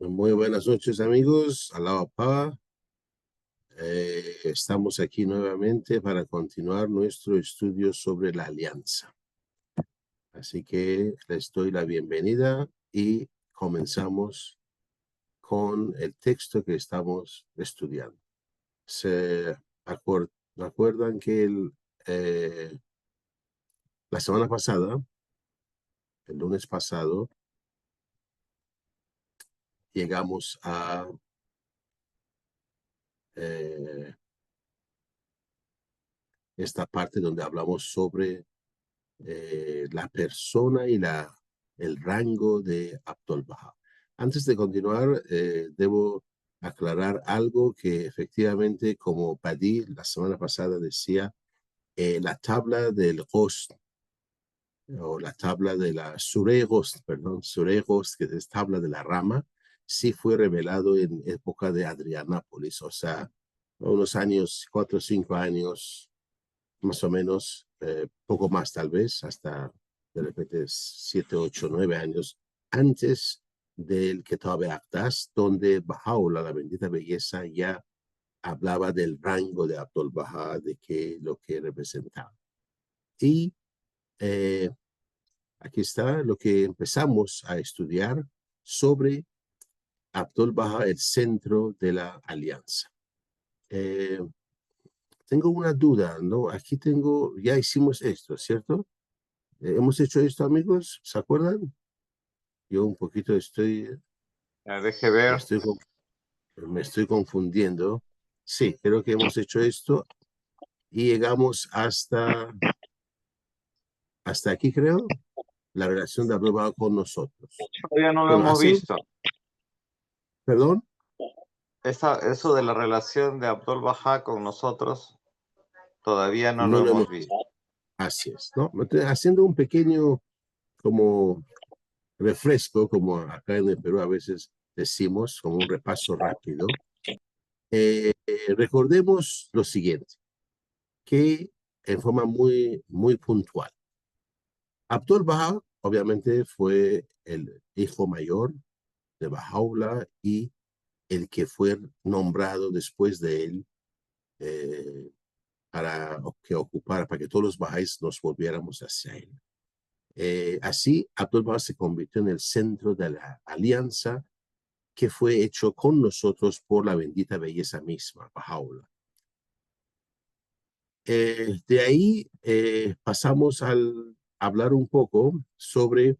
Muy buenas noches, amigos. Alaba Pa. Estamos aquí nuevamente para continuar nuestro estudio sobre la alianza. Así que les doy la bienvenida y comenzamos con el texto que estamos estudiando. ¿Se acuerdan que la semana pasada, el lunes pasado, llegamos a eh, esta parte donde hablamos sobre la persona y el rango de Abdul Baha? Antes de continuar, debo aclarar algo que efectivamente, como Paddy la semana pasada decía, la tabla del Ghost, o la tabla de la Sureh Ghost, perdón, Sureh Ghost, que es tabla de la rama, sí fue revelado en época de Adrianápolis, o sea, unos años, 4 o 5 años, más o menos, poco más tal vez, hasta de repente 7, 8, 9 años antes del Kitab Aqdas, donde Bahá'u'lláh, la bendita belleza, ya hablaba del rango de Abdul Bahá, de lo que representaba. Y eh, aquí está lo que empezamos a estudiar sobre Abdul Bahá, el centro de la alianza. Eh, Tengo una duda, ¿no? Aquí ya hicimos esto, ¿cierto? Hemos hecho esto, amigos, ¿se acuerdan? Yo un poquito Deje me ver. estoy, me estoy confundiendo. Sí, creo que hemos hecho esto y llegamos hasta aquí, creo, la relación de Abdul con nosotros. Todavía no lo Bueno, hemos visto. perdón, Eso de la relación de Abdul Bahá con nosotros, todavía no no lo lo hemos, hemos visto. así es, ¿no? Haciendo un pequeño como refresco, como acá en el Perú a veces decimos, como un repaso rápido. Recordemos lo siguiente, que en forma muy puntual. Abdul Bahá, obviamente, fue el hijo mayor de Bahá'u'lláh y el que fue nombrado después de él eh, para que todos los bahá'ís nos volviéramos hacia él. Así, Abdul Bahá se convirtió en el centro de la alianza que fue hecho con nosotros por la bendita belleza misma, Bahá'u'lláh. De ahí pasamos al hablar un poco sobre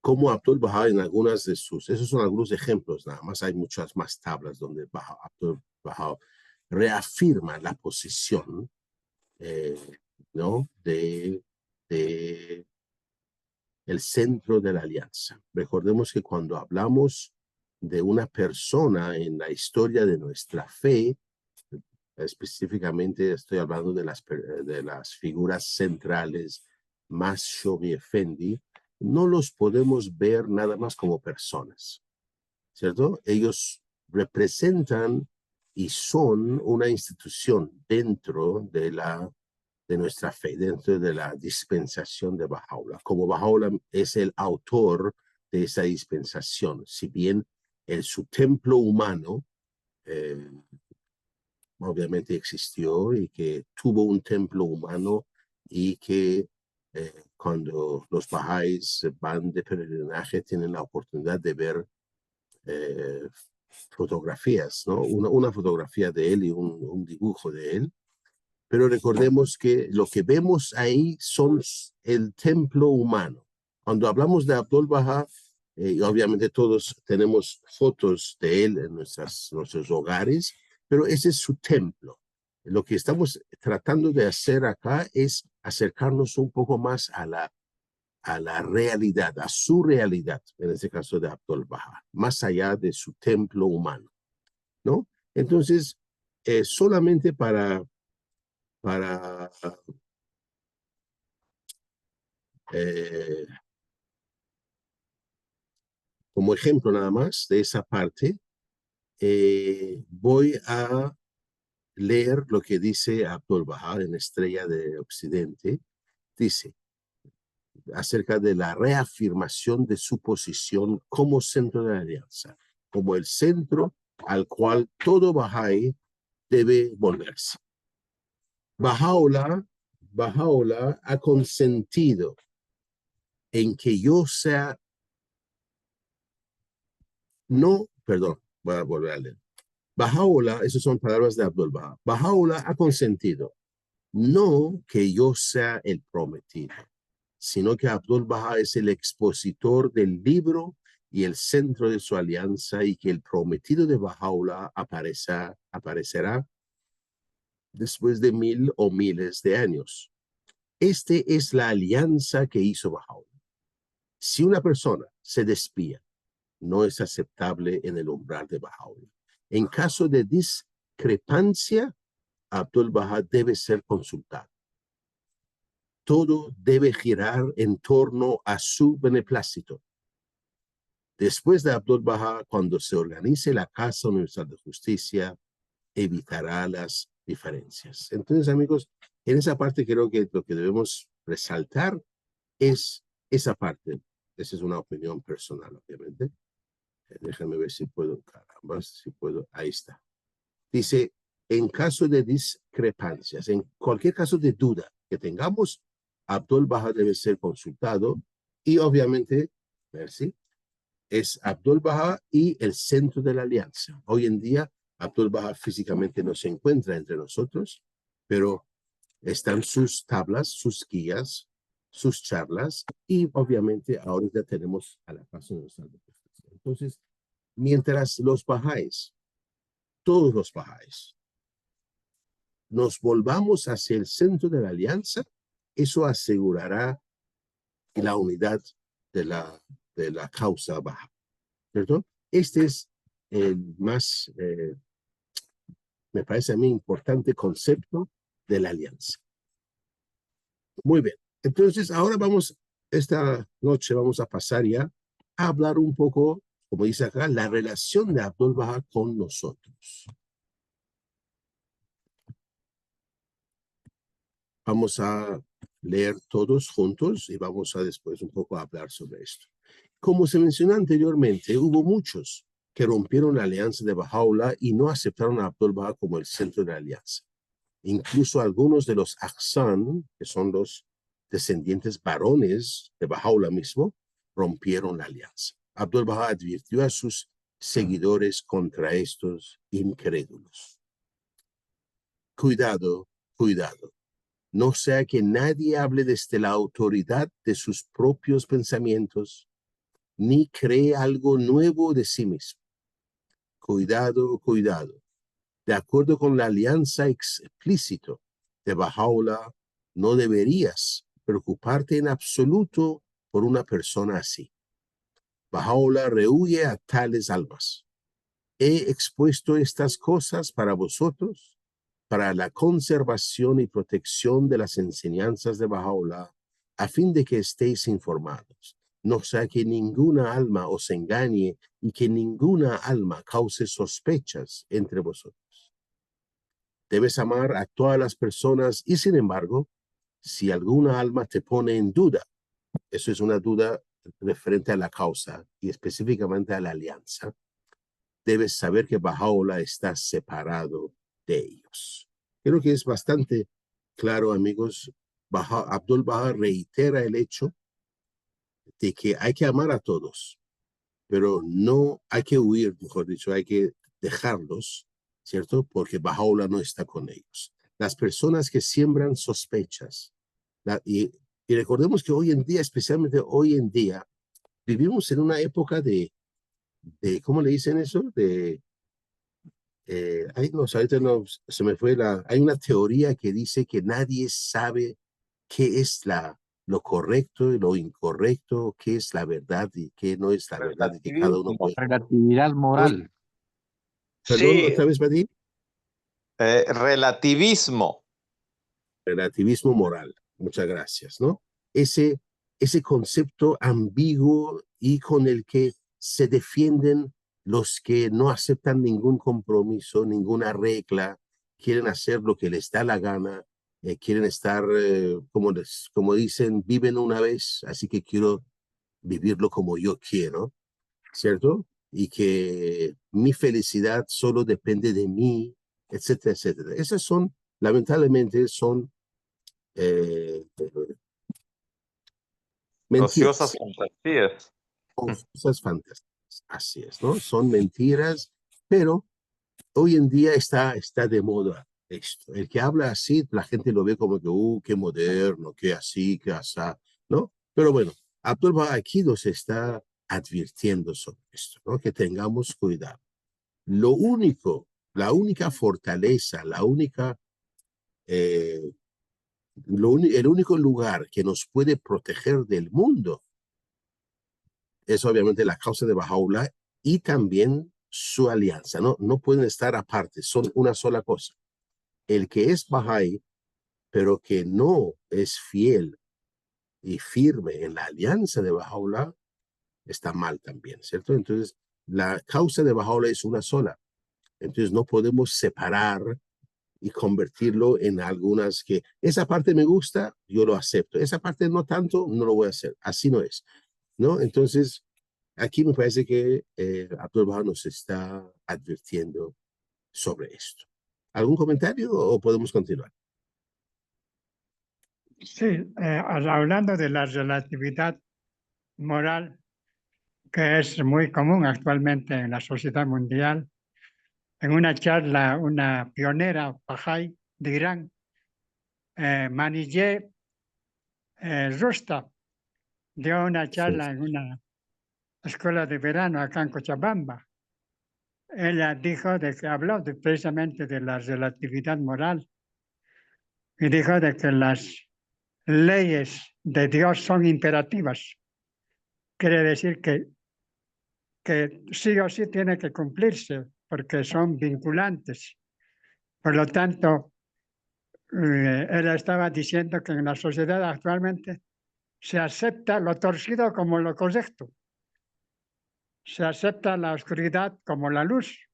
cómo Abdul Bahá en algunas de esos son algunos ejemplos, nada más hay muchas más tablas donde Abdul Bahá reafirma la posición, eh, ¿no? de el centro de la alianza. Recordemos que cuando hablamos de una persona en la historia de nuestra fe, específicamente estoy hablando de las figuras centrales, más Shobi Effendi, no los podemos ver nada más como personas, ¿cierto? Ellos representan y son una institución dentro de nuestra fe, dentro de la dispensación de Bahá'u'lláh. Como Bahá'u'lláh es el autor de esa dispensación, si bien su templo humano obviamente existió y que tuvo un templo humano y que cuando los bahá'ís van de peregrinaje tienen la oportunidad de ver eh, fotografías, ¿no? Una fotografía de él y un dibujo de él. Pero recordemos que lo que vemos ahí son el templo humano. Cuando hablamos de Abdul Bahá, obviamente todos tenemos fotos de él en nuestros hogares, pero ese es su templo. Lo que estamos tratando de hacer acá es acercarnos un poco más a la realidad, a su realidad, en este caso de Abdul Bahá, más allá de su templo humano, ¿no? Entonces, solamente para eh, como ejemplo nada más de esa parte, voy a leer lo que dice Abdul Bahá en Estrella de Occidente. Dice, acerca de la reafirmación de su posición como centro de la alianza, como el centro al cual todo Bahá'í debe volverse. Baha'u'lláh ha consentido en que yo sea, no, perdón, voy a volver a leer. Baha'u'lláh, esas son palabras de Abdul Baha. Baha'u'lláh ha consentido, no que yo sea el prometido, sino que Abdul Baha es el expositor del libro y el centro de su alianza, y que el prometido de Baha'u'lláh aparecerá después de 1000 o miles de años. Este es la alianza que hizo Baha'u'lláh. Si una persona se despía, no es aceptable en el umbral de Baha'u'lláh. En caso de discrepancia, Abdul Baha debe ser consultado. Todo debe girar en torno a su beneplácito. Después de Abdul Baha, cuando se organice la Casa Universal de Justicia, evitará las diferencias. Entonces, amigos, en esa parte creo que lo que debemos resaltar es esa parte. Esa es una opinión personal, obviamente. Déjame ver si puedo, caramba, si puedo, ahí está. Dice, en caso de discrepancias, en cualquier caso de duda que tengamos, Abdul Baha debe ser consultado, y obviamente, merci, es Abdul Baha y el centro de la alianza. Hoy en día, Abdul Baha físicamente no se encuentra entre nosotros, pero están sus tablas, sus guías, sus charlas, y obviamente ahora ya tenemos a la Casa Universal de Justicia. Entonces, mientras los bahá'ís, todos los bahá'ís, nos volvamos hacia el centro de la alianza, eso asegurará la unidad de la causa Baha. ¿Cierto? Este es el más, me parece a mí, importante concepto de la alianza. Muy bien. Entonces, ahora esta noche vamos a pasar ya a hablar un poco, como dice acá, la relación de Abdul Baha con nosotros. Vamos a leer todos juntos y vamos a después un poco hablar sobre esto. Como se mencionó anteriormente, hubo muchos que rompieron la alianza de Baha'u'lláh y no aceptaron a Abdul Baha como el centro de la alianza. Incluso algunos de los Ahsan, que son los descendientes varones de Baha'u'lláh mismo, rompieron la alianza. Abdul Baha advirtió a sus seguidores contra estos incrédulos. Cuidado, cuidado. No sea que nadie hable desde la autoridad de sus propios pensamientos, ni cree algo nuevo de sí mismo. Cuidado, cuidado. De acuerdo con la alianza explícita de Baha'u'lláh, no deberías preocuparte en absoluto por una persona así. Baha'u'lláh rehúye a tales almas. He expuesto estas cosas para vosotros, para la conservación y protección de las enseñanzas de Baha'u'lláh, a fin de que estéis informados. No sea que ninguna alma os engañe y que ninguna alma cause sospechas entre vosotros. Debes amar a todas las personas y, sin embargo, si alguna alma te pone en duda, eso es una duda referente a la causa y específicamente a la alianza, debes saber que Baha'u'lláh está separado de ellos. Creo que es bastante claro, amigos. Abdul Baha reitera el hecho de que hay que amar a todos, pero no hay que huir, mejor dicho, hay que dejarlos, ¿cierto? Porque Baha'u'lláh no está con ellos. Las personas que siembran sospechas, y recordemos que hoy en día, especialmente hoy en día, vivimos en una época de ¿cómo le dicen eso? Ahorita no, se me fue hay una teoría que dice que nadie sabe qué es lo correcto y lo incorrecto, qué es la verdad y qué no es la verdad, y que cada uno puede. Relatividad moral. Perdón, Sí, otra vez, Badí. relativismo. Relativismo moral. Muchas gracias, ¿no? Ese concepto ambiguo y con el que se defienden los que no aceptan ningún compromiso, ninguna regla, quieren hacer lo que les da la gana, quieren estar, como dicen, viven una vez, así que quiero vivirlo como yo quiero, ¿cierto? Y que mi felicidad solo depende de mí, etcétera, etcétera. Esas son, lamentablemente, son eh, Ociosas mentiras, fantasías. cosas fantásticas. Así es, ¿no? Son mentiras, pero hoy en día está de moda esto. El que habla así, la gente lo ve como que, qué moderno, qué así, qué asá, ¿no? Pero bueno, Abdul Baha aquí nos está advirtiendo sobre esto, ¿no? Que tengamos cuidado. Lo único, la única fortaleza, eh, el único lugar que nos puede proteger del mundo es obviamente la causa de Bahá'u'lláh y también su alianza, ¿no? No pueden estar aparte, son una sola cosa. El que es Bahá'í, pero que no es fiel y firme en la alianza de Bahá'u'lláh, está mal también, ¿cierto? Entonces, la causa de Bahá'u'lláh es una sola. Entonces, no podemos separar y convertirlo en algunas que esa parte me gusta, yo lo acepto. Esa parte no tanto, no lo voy a hacer. Así no es, ¿no? Entonces, aquí me parece que Abdul Baha nos está advirtiendo sobre esto. ¿Algún comentario o podemos continuar? Sí, hablando de la relatividad moral, que es muy común actualmente en la sociedad mundial, en una charla, una pionera Bahá'í de Irán, Manijeh Rusta, dio una Sí, charla en una escuela de verano acá en Cochabamba. Ella dijo de que habló precisamente de la relatividad moral y dijo de que las leyes de Dios son imperativas. Quiere decir que sí o sí tiene que cumplirse porque son vinculantes. Por lo tanto, él estaba diciendo que en la sociedad actualmente se acepta lo torcido como lo correcto, se acepta la oscuridad como la luz,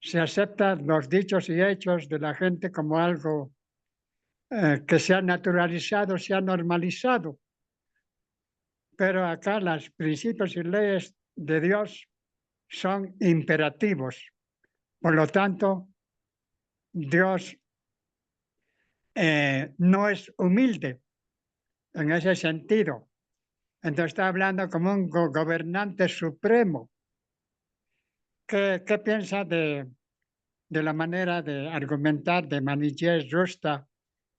se aceptan los dichos y hechos de la gente como algo que se ha naturalizado, se ha normalizado. Pero acá los principios y leyes de Dios son imperativos. Por lo tanto, Dios no es humilde en ese sentido. Entonces está hablando como un gobernante supremo. ¿Qué piensa de la manera de argumentar de Manijeh Rusta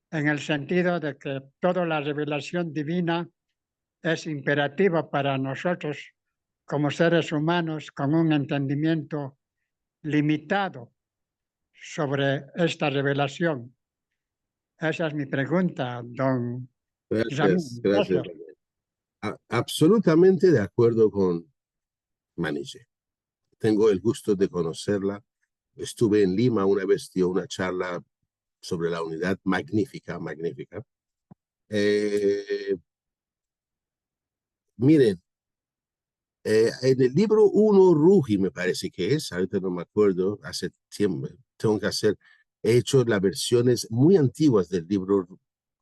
en el sentido de que toda la revelación divina es imperativa para nosotros como seres humanos con un entendimiento limitado sobre esta revelación? Esa es mi pregunta, don gracias, Ramón. gracias. Gracias. Absolutamente de acuerdo con Maniche. Tengo el gusto de conocerla. Estuve en Lima una vez, dio una charla sobre la unidad magnífica, magnífica. Miren, en el libro 1, Ruji, me parece que es, ahorita no me acuerdo, hace tiempo, tengo que hacer, he hecho las versiones muy antiguas del libro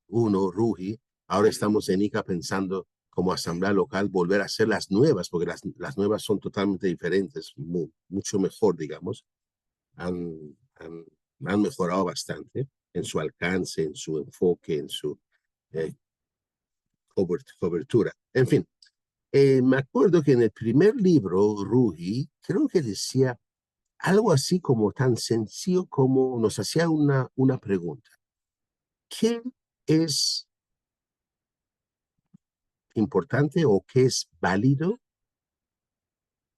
1, Ruji. Ahora estamos en ICA pensando como asamblea local volver a hacer las nuevas, porque las nuevas son totalmente diferentes, mucho mejor, digamos. Han, han mejorado bastante en su alcance, en su enfoque, en su eh, cobertura. En fin, me acuerdo que en el primer libro, Ruhi, creo que decía algo así como tan sencillo como nos hacía una pregunta. ¿Qué es importante o qué es válido?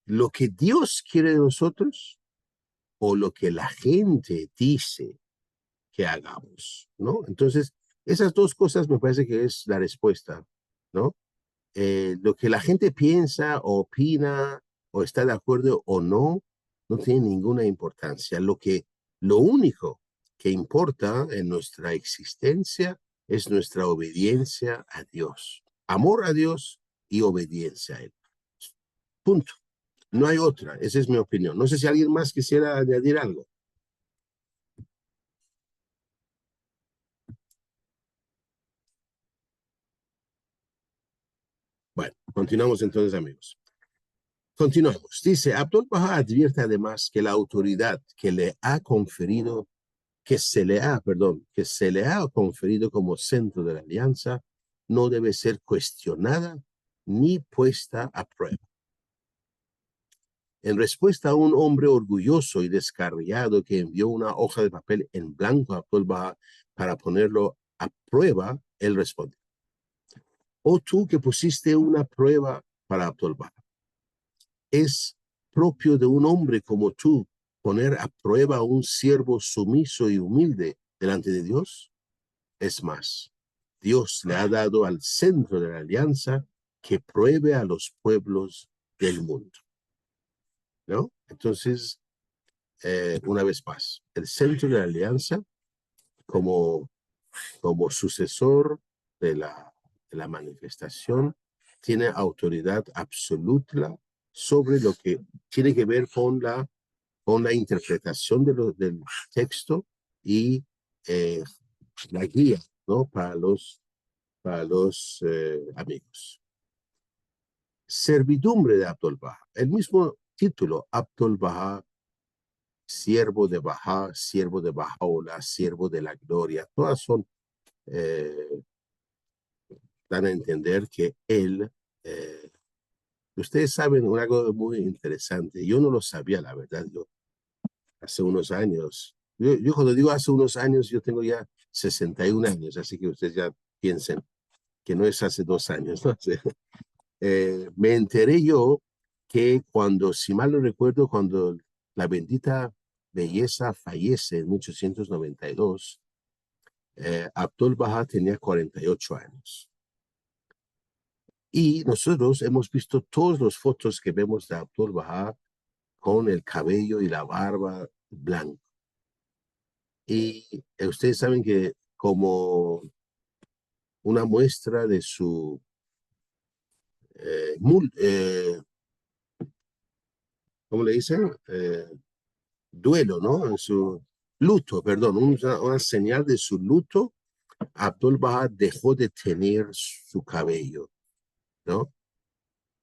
¿Lo que Dios quiere de nosotros o lo que la gente dice que hagamos? ¿No? Entonces, esas dos cosas me parece que es la respuesta, ¿no? Lo que la gente piensa o opina o está de acuerdo o no, no tiene ninguna importancia. Lo único que importa en nuestra existencia es nuestra obediencia a Dios. Amor a Dios y obediencia a Él. Punto. No hay otra. Esa es mi opinión. No sé si alguien más quisiera añadir algo. Continuamos entonces, amigos. Continuamos. Dice, Abdul Baha advierte además que la autoridad que le ha conferido, que se le ha conferido como centro de la alianza, no debe ser cuestionada ni puesta a prueba. En respuesta a un hombre orgulloso y descarriado que envió una hoja de papel en blanco a Abdul Baha para ponerlo a prueba, él respondió: «Oh tú que pusiste una prueba para Abdul Baha, ¿es propio de un hombre como tú poner a prueba a un siervo sumiso y humilde delante de Dios? Es más, Dios le ha dado al centro de la alianza que pruebe a los pueblos del mundo». ¿No? Entonces, una vez más, el centro de la alianza como sucesor de la manifestación tiene autoridad absoluta sobre lo que tiene que ver con la interpretación del texto y la guía, ¿no? para los amigos. Servidumbre de Abdul Baha. El mismo título, Abdul Baha, siervo de Bahá'u'lláh, siervo de la gloria, todas son, dan a entender que él, ustedes saben algo muy interesante, yo no lo sabía, la verdad, yo hace unos años, yo cuando digo hace unos años, yo tengo ya 61 años, así que ustedes ya piensen que no es hace 2 años, ¿no? Me enteré yo que cuando, si mal no recuerdo, cuando la bendita belleza fallece en 1892, Abdul Baha tenía 48 años. Y nosotros hemos visto todas las fotos que vemos de Abdul Baha con el cabello y la barba blanco. Y ustedes saben que como una muestra de su ¿cómo le dicen? Duelo, ¿no? En su luto, perdón, una señal de su luto, Abdul Baha dejó de tener su cabello, ¿no?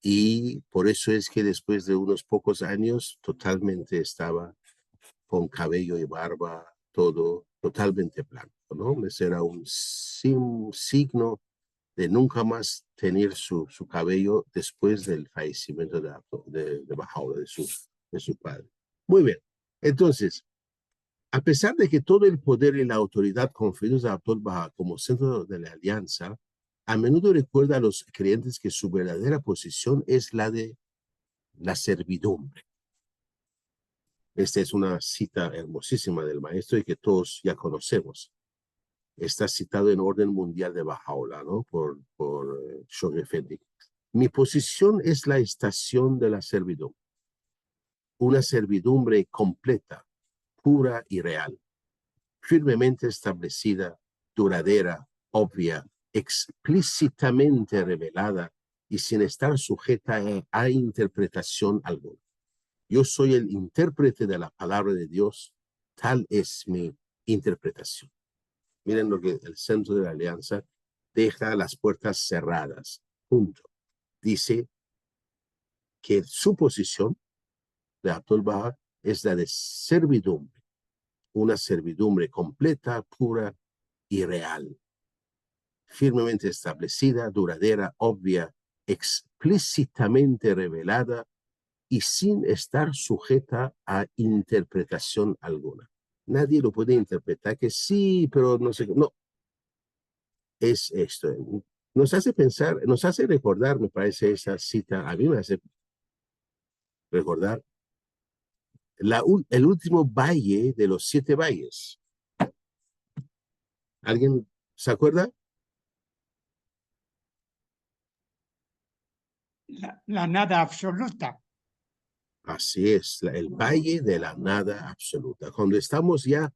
Y por eso es que después de unos pocos años totalmente estaba con cabello y barba, todo totalmente blanco, ¿no? Ese era un signo de nunca más tener su cabello después del fallecimiento de Bahá'u'lláh, de su padre. Muy bien, entonces, a pesar de que todo el poder y la autoridad conferidos a Abdul Baha como centro de la alianza, a menudo recuerda a los creyentes que su verdadera posición es la de la servidumbre. Esta es una cita hermosísima del maestro y que todos ya conocemos. Está citado en Orden Mundial de Bahá'u'lláh, ¿no? por Shoghi Effendi. Mi posición es la estación de la servidumbre. Una servidumbre completa, pura y real, firmemente establecida, duradera, obvia, explícitamente revelada y sin estar sujeta a interpretación alguna. Yo soy el intérprete de la palabra de Dios, tal es mi interpretación. Miren lo que el centro de la alianza deja las puertas cerradas. Punto. Dice que su posición de Abdul Baha es la de servidumbre, una servidumbre completa, pura y real, firmemente establecida, duradera, obvia, explícitamente revelada y sin estar sujeta a interpretación alguna. Nadie lo puede interpretar que sí, pero no sé, no. Es esto. Nos hace pensar, nos hace recordar, me parece esa cita, a mí me hace recordar el último valle de los 7 valles. ¿Alguien se acuerda? La nada absoluta. Así es, el valle de la nada absoluta. Cuando estamos ya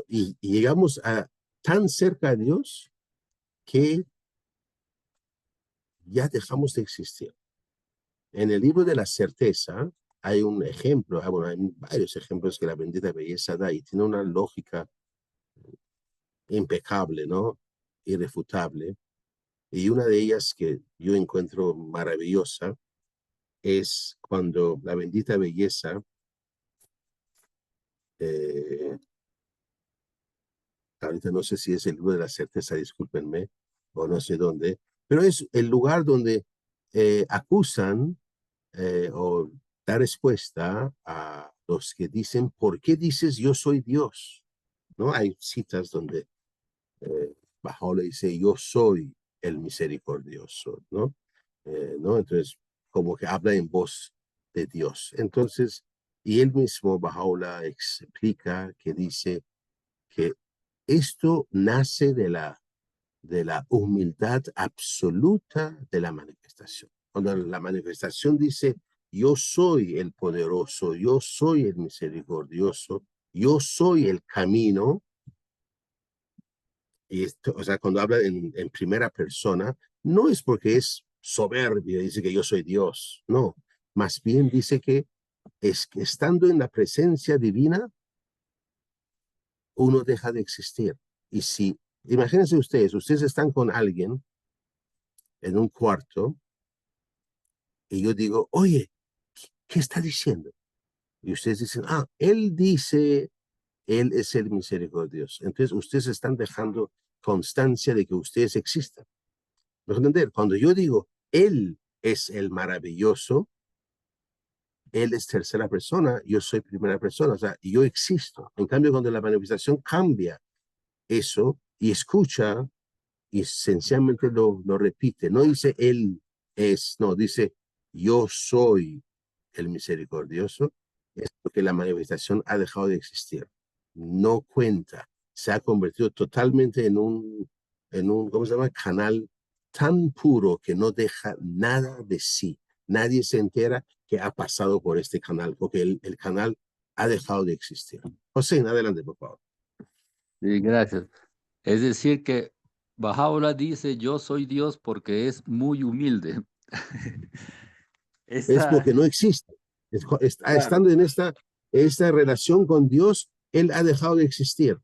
y llegamos a tan cerca a Dios que ya dejamos de existir. En el libro de la certeza hay un ejemplo, bueno, hay varios ejemplos que la bendita belleza da y tiene una lógica impecable, ¿no? Irrefutable. Y una de ellas que yo encuentro maravillosa es cuando la bendita belleza ahorita no sé si es el libro de la certeza, discúlpenme, o no sé dónde, pero es el lugar donde acusan o da respuesta a los que dicen, ¿por qué dices yo soy Dios? ¿No? Hay citas donde Bahá'u'lláh dice, yo soy el misericordioso, ¿no? ¿No? Entonces, como que habla en voz de Dios. Entonces, y él mismo, Bahá'u'lláh, explica que dice que esto nace de la humildad absoluta de la manifestación. Cuando la manifestación dice, yo soy el poderoso, yo soy el misericordioso, yo soy el camino, y esto, o sea, cuando habla en primera persona, no es porque es soberbio, dice que yo soy Dios, no, más bien dice que es que estando en la presencia divina, uno deja de existir. Y si, imagínense ustedes están con alguien en un cuarto y yo digo, oye, ¿qué está diciendo? Y ustedes dicen, él dice, él es el misericordioso. Entonces ustedes están dejando constancia de que ustedes existan. ¿Me entender? Cuando yo digo, él es el maravilloso, él es tercera persona, yo soy primera persona, o sea, yo existo. En cambio, cuando la manifestación cambia eso y escucha y sencillamente lo repite, no dice él es, no, dice yo soy el misericordioso, es porque la manifestación ha dejado de existir. No cuenta, se ha convertido totalmente en un, ¿cómo se llama? Canal tan puro que no deja nada de sí. Nadie se entera que ha pasado por este canal, porque el canal ha dejado de existir. José, adelante, por favor. Sí, gracias. Es decir que Bahá'u'lláh dice, yo soy Dios porque es muy humilde. Es Esta, porque no existe. claro, Estando en esta relación con Dios, Él ha dejado de existir.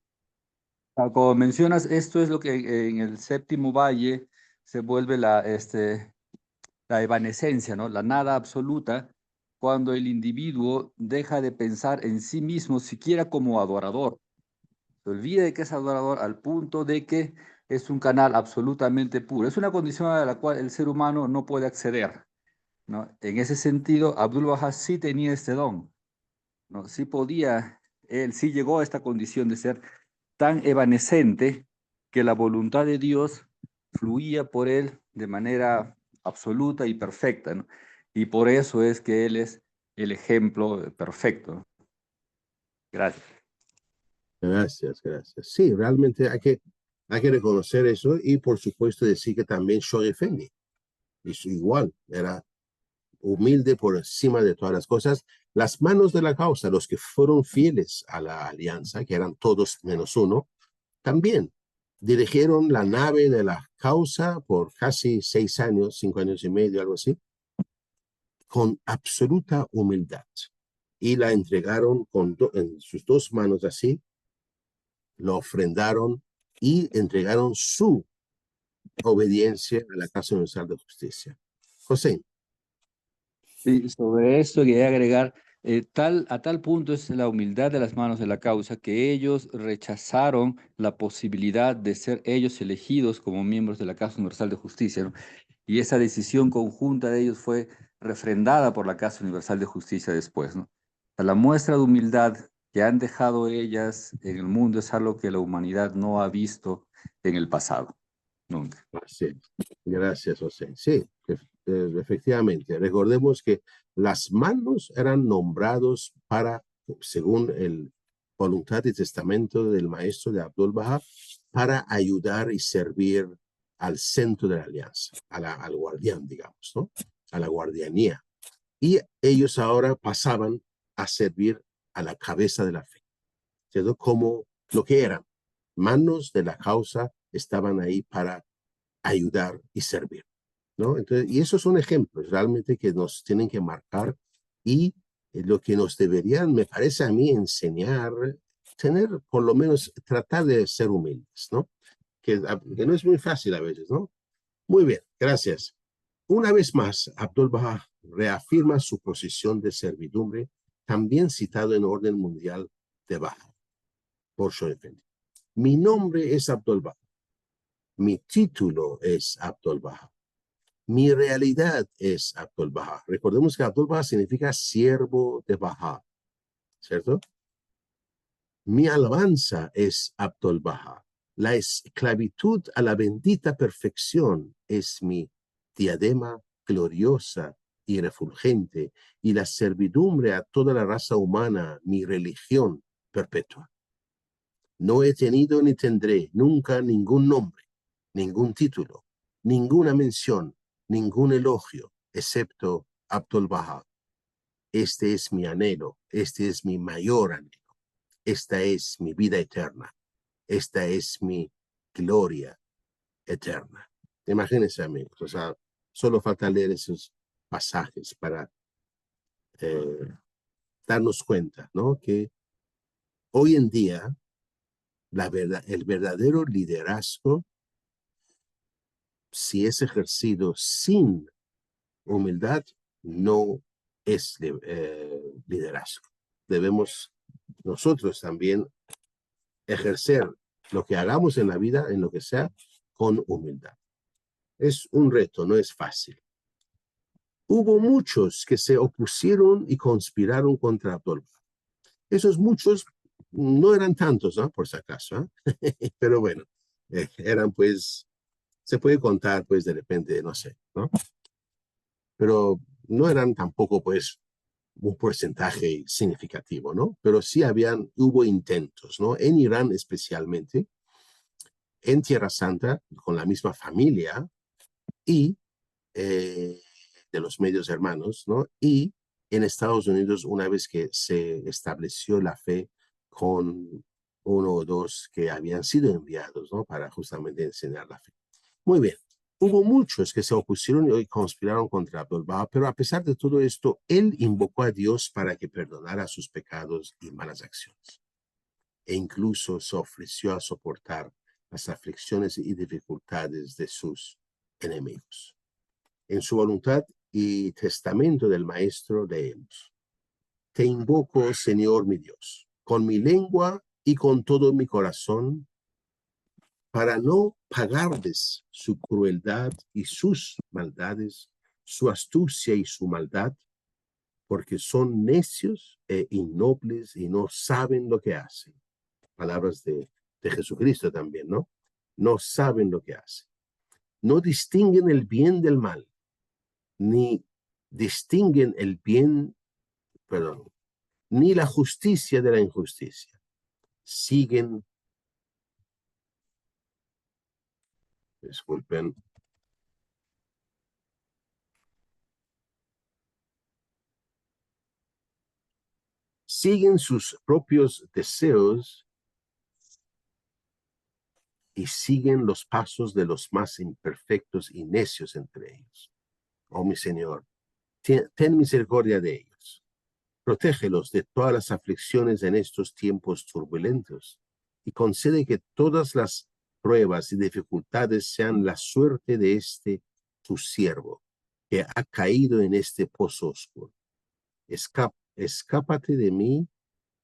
como mencionas, esto es lo que en el séptimo valle se vuelve la evanescencia, ¿no? La nada absoluta, cuando el individuo deja de pensar en sí mismo siquiera como adorador. Se olvida de que es adorador al punto de que es un canal absolutamente puro. Es una condición a la cual el ser humano no puede acceder, ¿no? En ese sentido, Abdul-Bahá sí tenía este don, ¿no? Sí podía, él sí llegó a esta condición de ser tan evanescente que la voluntad de Dios fluía por él de manera absoluta y perfecta, ¿no? Y por eso es que él es el ejemplo perfecto. Gracias. Gracias, gracias. Sí, realmente hay que reconocer eso y por supuesto decir que también Shoaib Effendi hizo igual, era humilde por encima de todas las cosas. Las manos de la causa, los que fueron fieles a la alianza, que eran todos menos uno, también dirigieron la nave de la causa por casi 6 años, 5 años y medio, algo así, con absoluta humildad. Y la entregaron en sus dos manos así, lo ofrendaron y entregaron su obediencia a la Casa Universal de Justicia. José. Sí, sobre esto quería agregar, a tal punto es la humildad de las manos de la causa que ellos rechazaron la posibilidad de ser ellos elegidos como miembros de la Casa Universal de Justicia, ¿no? Y esa decisión conjunta de ellos fue refrendada por la Casa Universal de Justicia después, ¿no? La muestra de humildad que han dejado ellas en el mundo es algo que la humanidad no ha visto en el pasado, nunca. Sí, gracias, José. Sí, efectivamente. Recordemos que las manos eran nombrados para, según el voluntad y testamento del maestro de Abdul-Bahá, para ayudar y servir al centro de la alianza, al guardián, digamos, ¿no? A la guardianía. Y ellos ahora pasaban a servir a la cabeza de la fe, ¿cierto? Como lo que eran. Manos de la causa estaban ahí para ayudar y servir, ¿no? Entonces, y esos son ejemplos realmente que nos tienen que marcar y lo que nos deberían, me parece a mí, enseñar, tener, por lo menos, tratar de ser humildes, ¿no? Que no es muy fácil a veces, ¿no? Muy bien, gracias. Una vez más, Abdul Baha reafirma su posición de servidumbre, también citado en orden mundial de Baha, por Shoah Effendi. Mi nombre es Abdul Baha. Mi título es Abdul Baha. Mi realidad es Abdul Baha. Recordemos que Abdul Baha significa siervo de Baha, ¿cierto? Mi alabanza es Abdul Baha. La esclavitud a la bendita perfección es mi diadema gloriosa y refulgente, y la servidumbre a toda la raza humana, mi religión perpetua. No he tenido ni tendré nunca ningún nombre, ningún título, ninguna mención, ningún elogio, excepto Abdul Baha. Este es mi anhelo, este es mi mayor anhelo. Esta es mi vida eterna. Esta es mi gloria eterna. Imagínense, amigos, o sea, solo falta leer esos pasajes para darnos cuenta, ¿no? Que hoy en día el verdadero liderazgo, si es ejercido sin humildad, no es liderazgo. Debemos nosotros también ejercer lo que hagamos en la vida, en lo que sea, con humildad. Es un reto, no es fácil. Hubo muchos que se opusieron y conspiraron contra Abdul Baha. Esos muchos no eran tantos, ¿no? Por si acaso, ¿eh? Pero bueno, eran pues, se puede contar pues de repente, no sé, ¿no? Pero no eran tampoco pues un porcentaje significativo, ¿no? Pero sí hubo intentos, ¿no? En Irán especialmente, en Tierra Santa, con la misma familia y de los medios hermanos, ¿no? Y en Estados Unidos, una vez que se estableció la fe con uno o dos que habían sido enviados, ¿no? Para justamente enseñar la fe. Muy bien. Hubo muchos que se opusieron y conspiraron contra Abdul Baha, pero a pesar de todo esto, él invocó a Dios para que perdonara sus pecados y malas acciones. E incluso se ofreció a soportar las aflicciones y dificultades de sus enemigos. En su voluntad y testamento del Maestro leemos: Te invoco, Señor mi Dios, con mi lengua y con todo mi corazón, para no pagarles su crueldad y sus maldades, su astucia y su maldad, porque son necios e innobles y no saben lo que hacen. Palabras de Jesucristo también, ¿no? No saben lo que hacen. No distinguen el bien del mal, ni distinguen el bien, perdón, ni la justicia de la injusticia. Disculpen, siguen sus propios deseos y siguen los pasos de los más imperfectos y necios entre ellos. Oh mi Señor, ten misericordia de ellos. Protégelos de todas las aflicciones en estos tiempos turbulentos y concede que todas las pruebas y dificultades sean la suerte de tu siervo, que ha caído en este pozo oscuro. Escápate de mí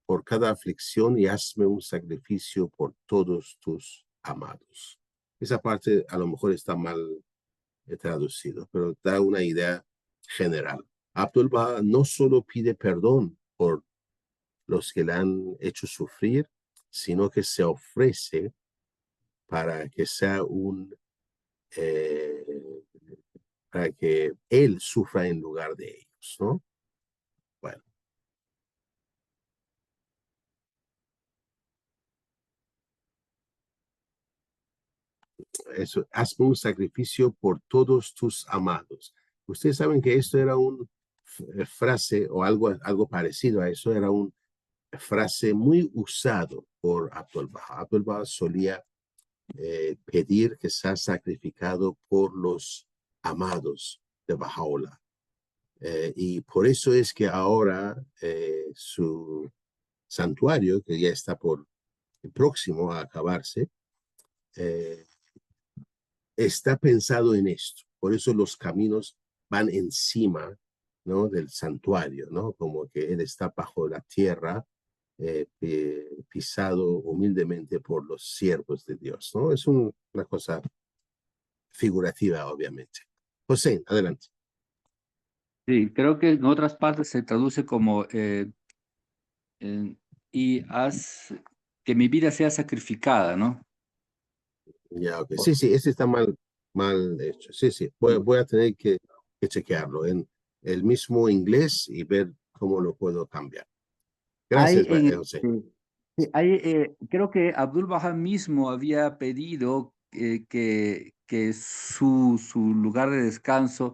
por cada aflicción y hazme un sacrificio por todos tus amados. Esa parte a lo mejor está mal traducido, pero da una idea general. Abdul Baha no solo pide perdón por los que le han hecho sufrir, sino que se ofrece para que sea para que él sufra en lugar de ellos, ¿no? Bueno. Eso, hazme un sacrificio por todos tus amados. Ustedes saben que esto era una frase o algo parecido a eso, era una frase muy usado por Abdul Baha. Abdul Baha solía pedir que sea sacrificado por los amados de Baha'u'llah. Y por eso es que ahora su santuario, que ya está próximo a acabarse, está pensado en esto. Por eso los caminos van encima, ¿no?, del santuario, ¿no? Como que él está bajo la tierra, pisado humildemente por los siervos de Dios, ¿no? Es una cosa figurativa, obviamente. José, adelante. Sí, creo que en otras partes se traduce como y haz que mi vida sea sacrificada, ¿no? Ya, ok. Sí, sí, ese está mal hecho. Sí, sí, voy a tener que chequearlo en el mismo inglés y ver cómo lo puedo cambiar. Hay Gracias, José. sí, creo que Abdul Baha mismo había pedido que su lugar de descanso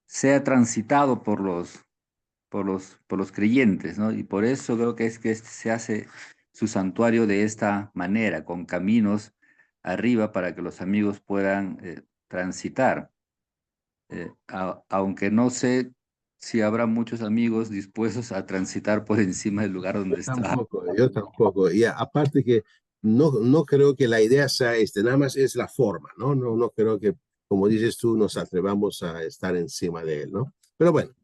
sea transitado por los creyentes, ¿no? Y por eso creo que es que se hace su santuario de esta manera, con caminos arriba para que los amigos puedan transitar. Aunque no sé si habrá muchos amigos dispuestos a transitar por encima del lugar donde está. Yo tampoco. Y aparte que no creo que la idea sea nada más es la forma, ¿no? No creo que, como dices tú, nos atrevamos a estar encima de él, ¿no? Pero bueno,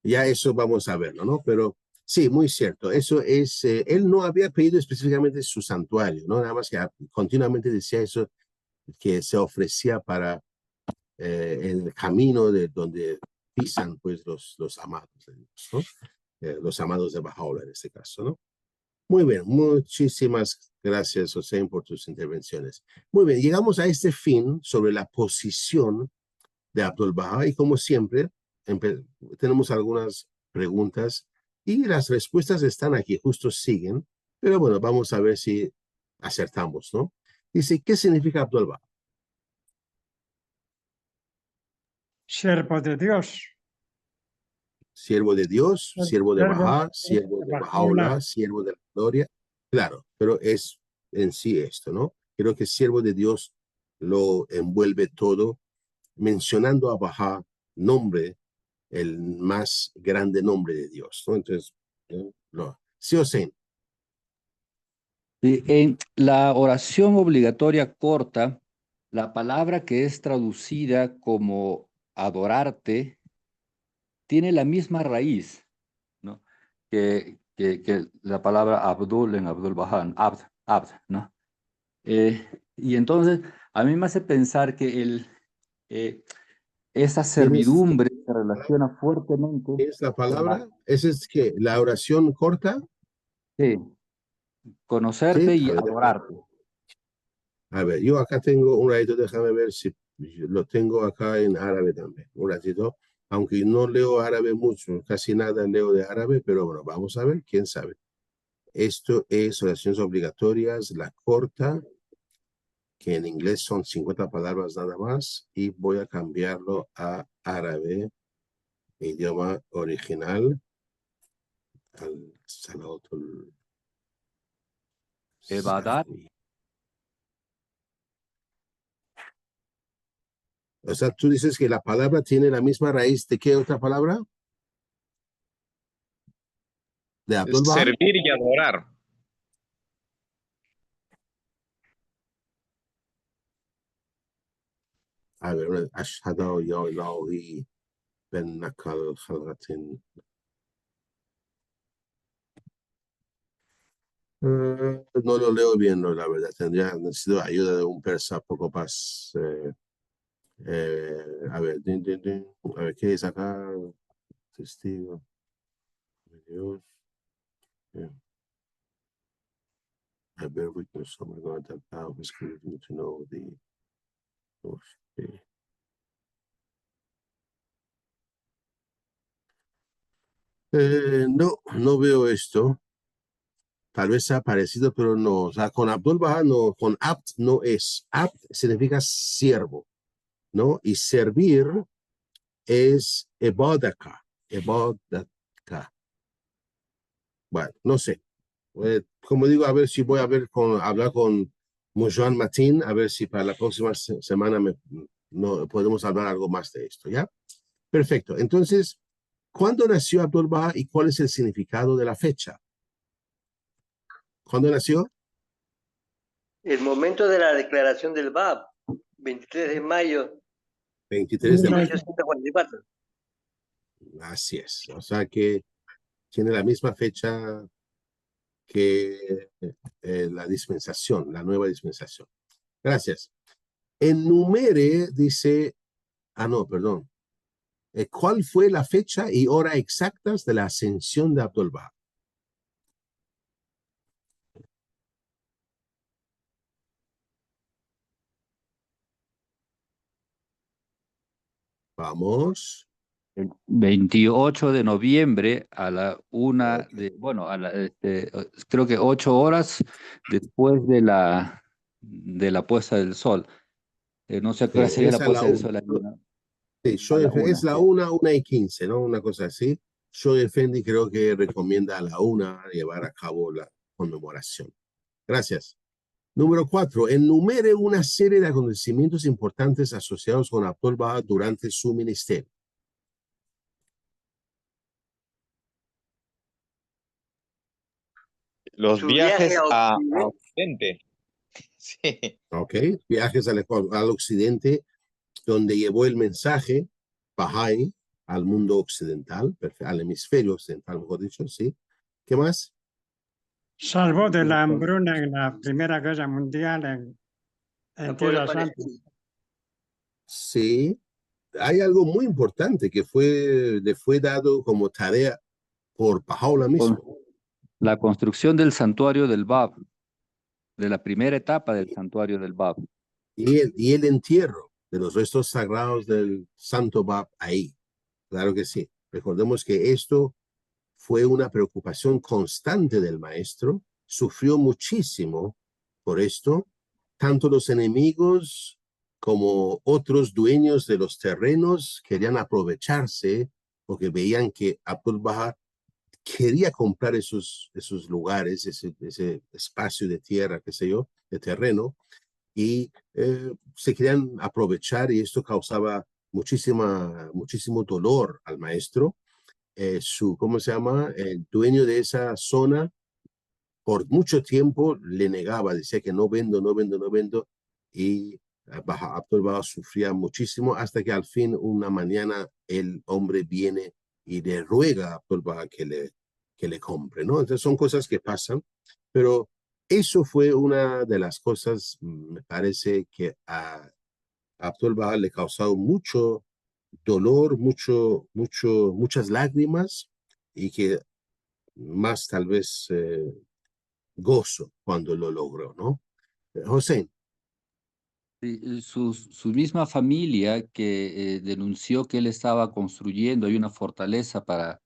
ya eso vamos a verlo, ¿no? Pero sí, muy cierto. Eso es, él no había pedido específicamente su santuario, ¿no? Nada más que continuamente decía eso, que se ofrecía para el camino de donde pisan, pues, los amados de Dios, ¿no? Los amados de Bahá'u'lláh en este caso, ¿no? Muy bien, muchísimas gracias, José, por tus intervenciones. Muy bien, llegamos a este fin sobre la posición de Abdul Baha y como siempre, tenemos algunas preguntas y las respuestas están aquí, justo siguen, pero bueno, vamos a ver si acertamos, ¿no? Dice, ¿qué significa Abdul Baha? Siervo de Dios. Siervo de Dios, siervo de Siervo Baha, siervo de Bahá'u'lláh. Bahá'u'lláh, siervo de la gloria. Claro, pero es en sí esto, ¿no? Creo que siervo de Dios lo envuelve todo, mencionando a Baha, nombre, el más grande nombre de Dios, ¿no? Entonces, no. Sí o sí. En la oración obligatoria corta, la palabra que es traducida como adorarte tiene la misma raíz, ¿no? Que la palabra Abdul en Abdul Baha, abd, ¿no? Y entonces, a mí me hace pensar que esa ¿Tienes, servidumbre se relaciona fuertemente ¿tienes la con palabra? ¿Esa es que la oración corta? sí, Sí, conocerte a y ver, adorarte. a ver, yo acá tengo un ratito, déjame ver si lo tengo acá en árabe también, un ratito, aunque no leo árabe mucho, casi nada leo de árabe, pero bueno, vamos a ver, quién sabe. Esto es oraciones obligatorias, la corta, que en inglés son 50 palabras nada más, y voy a cambiarlo a árabe, idioma original, al Salatul Ebadat, Sahri. O sea, tú dices que la palabra tiene la misma raíz de qué otra palabra? ¿De Abdul Baha? Servir y adorar. A ver, Ashhadu ya Ilahi bennakal khalqatin. No lo leo bien, no, la verdad. Necesito ayuda de un persa poco más. A ver, a ver, ¿qué es acá? Testigo. Dios. I bear witness, oh my God, that thou hast created me to know thee. Okay. No veo esto. Tal vez sea parecido, pero no. O sea, con Abdul Baha no, con Abd no es. Abd significa siervo, ¿no? Y servir es ebadaka. Ebadaka. Bueno, no sé. Como digo, a ver si voy a hablar con Mujan Matin, a ver si para la próxima semana no, podemos hablar algo más de esto, ¿ya? Perfecto. Entonces, ¿cuándo nació Abdul Baha y cuál es el significado de la fecha? ¿Cuándo nació? El momento de la declaración del Bab. 23 de mayo 23 de de mayo. 1844. Así es. O sea que tiene la misma fecha que la dispensación, la nueva dispensación. Gracias. Enumere, dice, no, perdón. ¿Cuál fue la fecha y hora exactas de la ascensión de Abdul Baha? Vamos. El 28 de noviembre a la una de, bueno, creo que 8 horas después de la puesta del sol. No sé a qué hora sería Es la a la puesta del 1. sol allí, ¿no? Sí, es la 1:15, ¿no? Una cosa así. Shoei Effendi creo que recomienda a la 1 llevar a cabo la conmemoración. Gracias. Número 4. Enumere una serie de acontecimientos importantes asociados con Abdul Baha durante su ministerio. Los Su viajes viaje a Occidente. Occidente. Sí. ¿Ok? Viajes al occidente, donde llevó el mensaje Bahá'í al mundo occidental, al hemisferio occidental, mejor dicho, ¿sí? ¿Qué más? Salvó de la hambruna en la Primera Guerra Mundial en Apoyo Tierra Santa. palestino. Sí. Hay algo muy importante que le fue dado como tarea por Baha'u'llah mismo. La construcción del santuario del Bab, de la primera etapa del santuario del Bab. Y el entierro de los restos sagrados del Santo Bab ahí. Claro que sí. Recordemos que esto fue una preocupación constante del maestro. Sufrió muchísimo por esto. Tanto los enemigos como otros dueños de los terrenos querían aprovecharse porque veían que Abdul Baha quería comprar esos lugares, ese espacio de tierra, qué sé yo, de terreno, y se querían aprovechar y esto causaba muchísimo dolor al maestro. ¿Cómo se llama? El dueño de esa zona por mucho tiempo le negaba, decía que no vendo, no vendo, no vendo, y Abdul Baha sufría muchísimo hasta que al fin una mañana el hombre viene y le ruega a Abdul Baha que le compre, ¿no? Entonces son cosas que pasan, pero eso fue una de las cosas, me parece, que a Abdul Baha le causado mucho dolor, muchas lágrimas y que más tal vez gozo cuando lo logró, ¿no? José. Su misma familia que denunció que él estaba construyendo hay una fortaleza para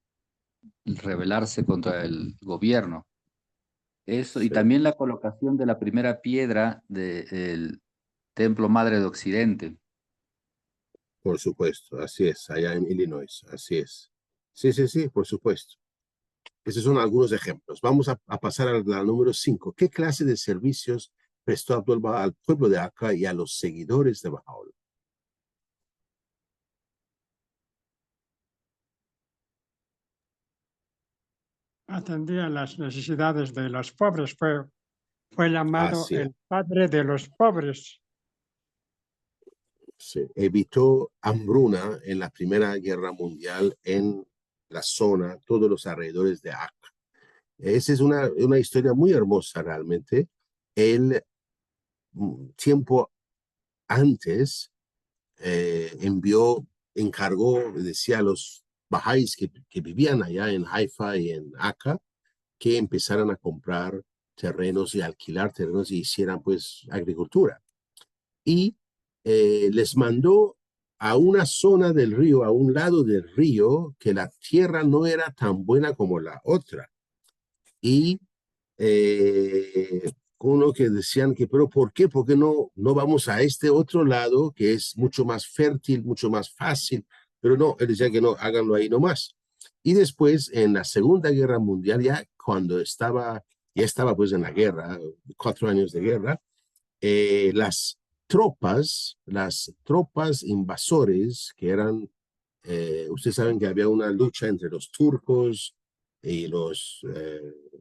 rebelarse contra el gobierno. Eso, y Sí, también la colocación de la primera piedra del Templo Madre de Occidente. por supuesto, así es, allá en Illinois, así es. Sí, sí, sí, por supuesto. Esos son algunos ejemplos. Vamos a pasar al número 5. ¿Qué clase de servicios prestó Abdul Baha al pueblo de Acá y a los seguidores de Baha'u'llah? Atendía las necesidades de los pobres. Fue llamado Así es. el padre de los pobres. Sí. Evitó hambruna en la Primera Guerra Mundial en la zona, todos los alrededores de Acá. Esa es una historia muy hermosa realmente. Él, tiempo antes, encargó, decía a los bajáis que vivían allá en Haifa y en Acá, que empezaran a comprar terrenos y alquilar terrenos y hicieran pues agricultura. Y les mandó a una zona del río, a un lado del río, que la tierra no era tan buena como la otra. Y uno que decían que, pero ¿por qué? ¿Por qué no vamos a este otro lado que es mucho más fértil, mucho más fácil? Pero no, él decía que no, háganlo ahí nomás. Y después, en la Segunda Guerra Mundial, ya cuando ya estaba pues en la guerra, 4 años de guerra, las tropas invasores, que eran, ustedes saben que había una lucha entre los turcos y los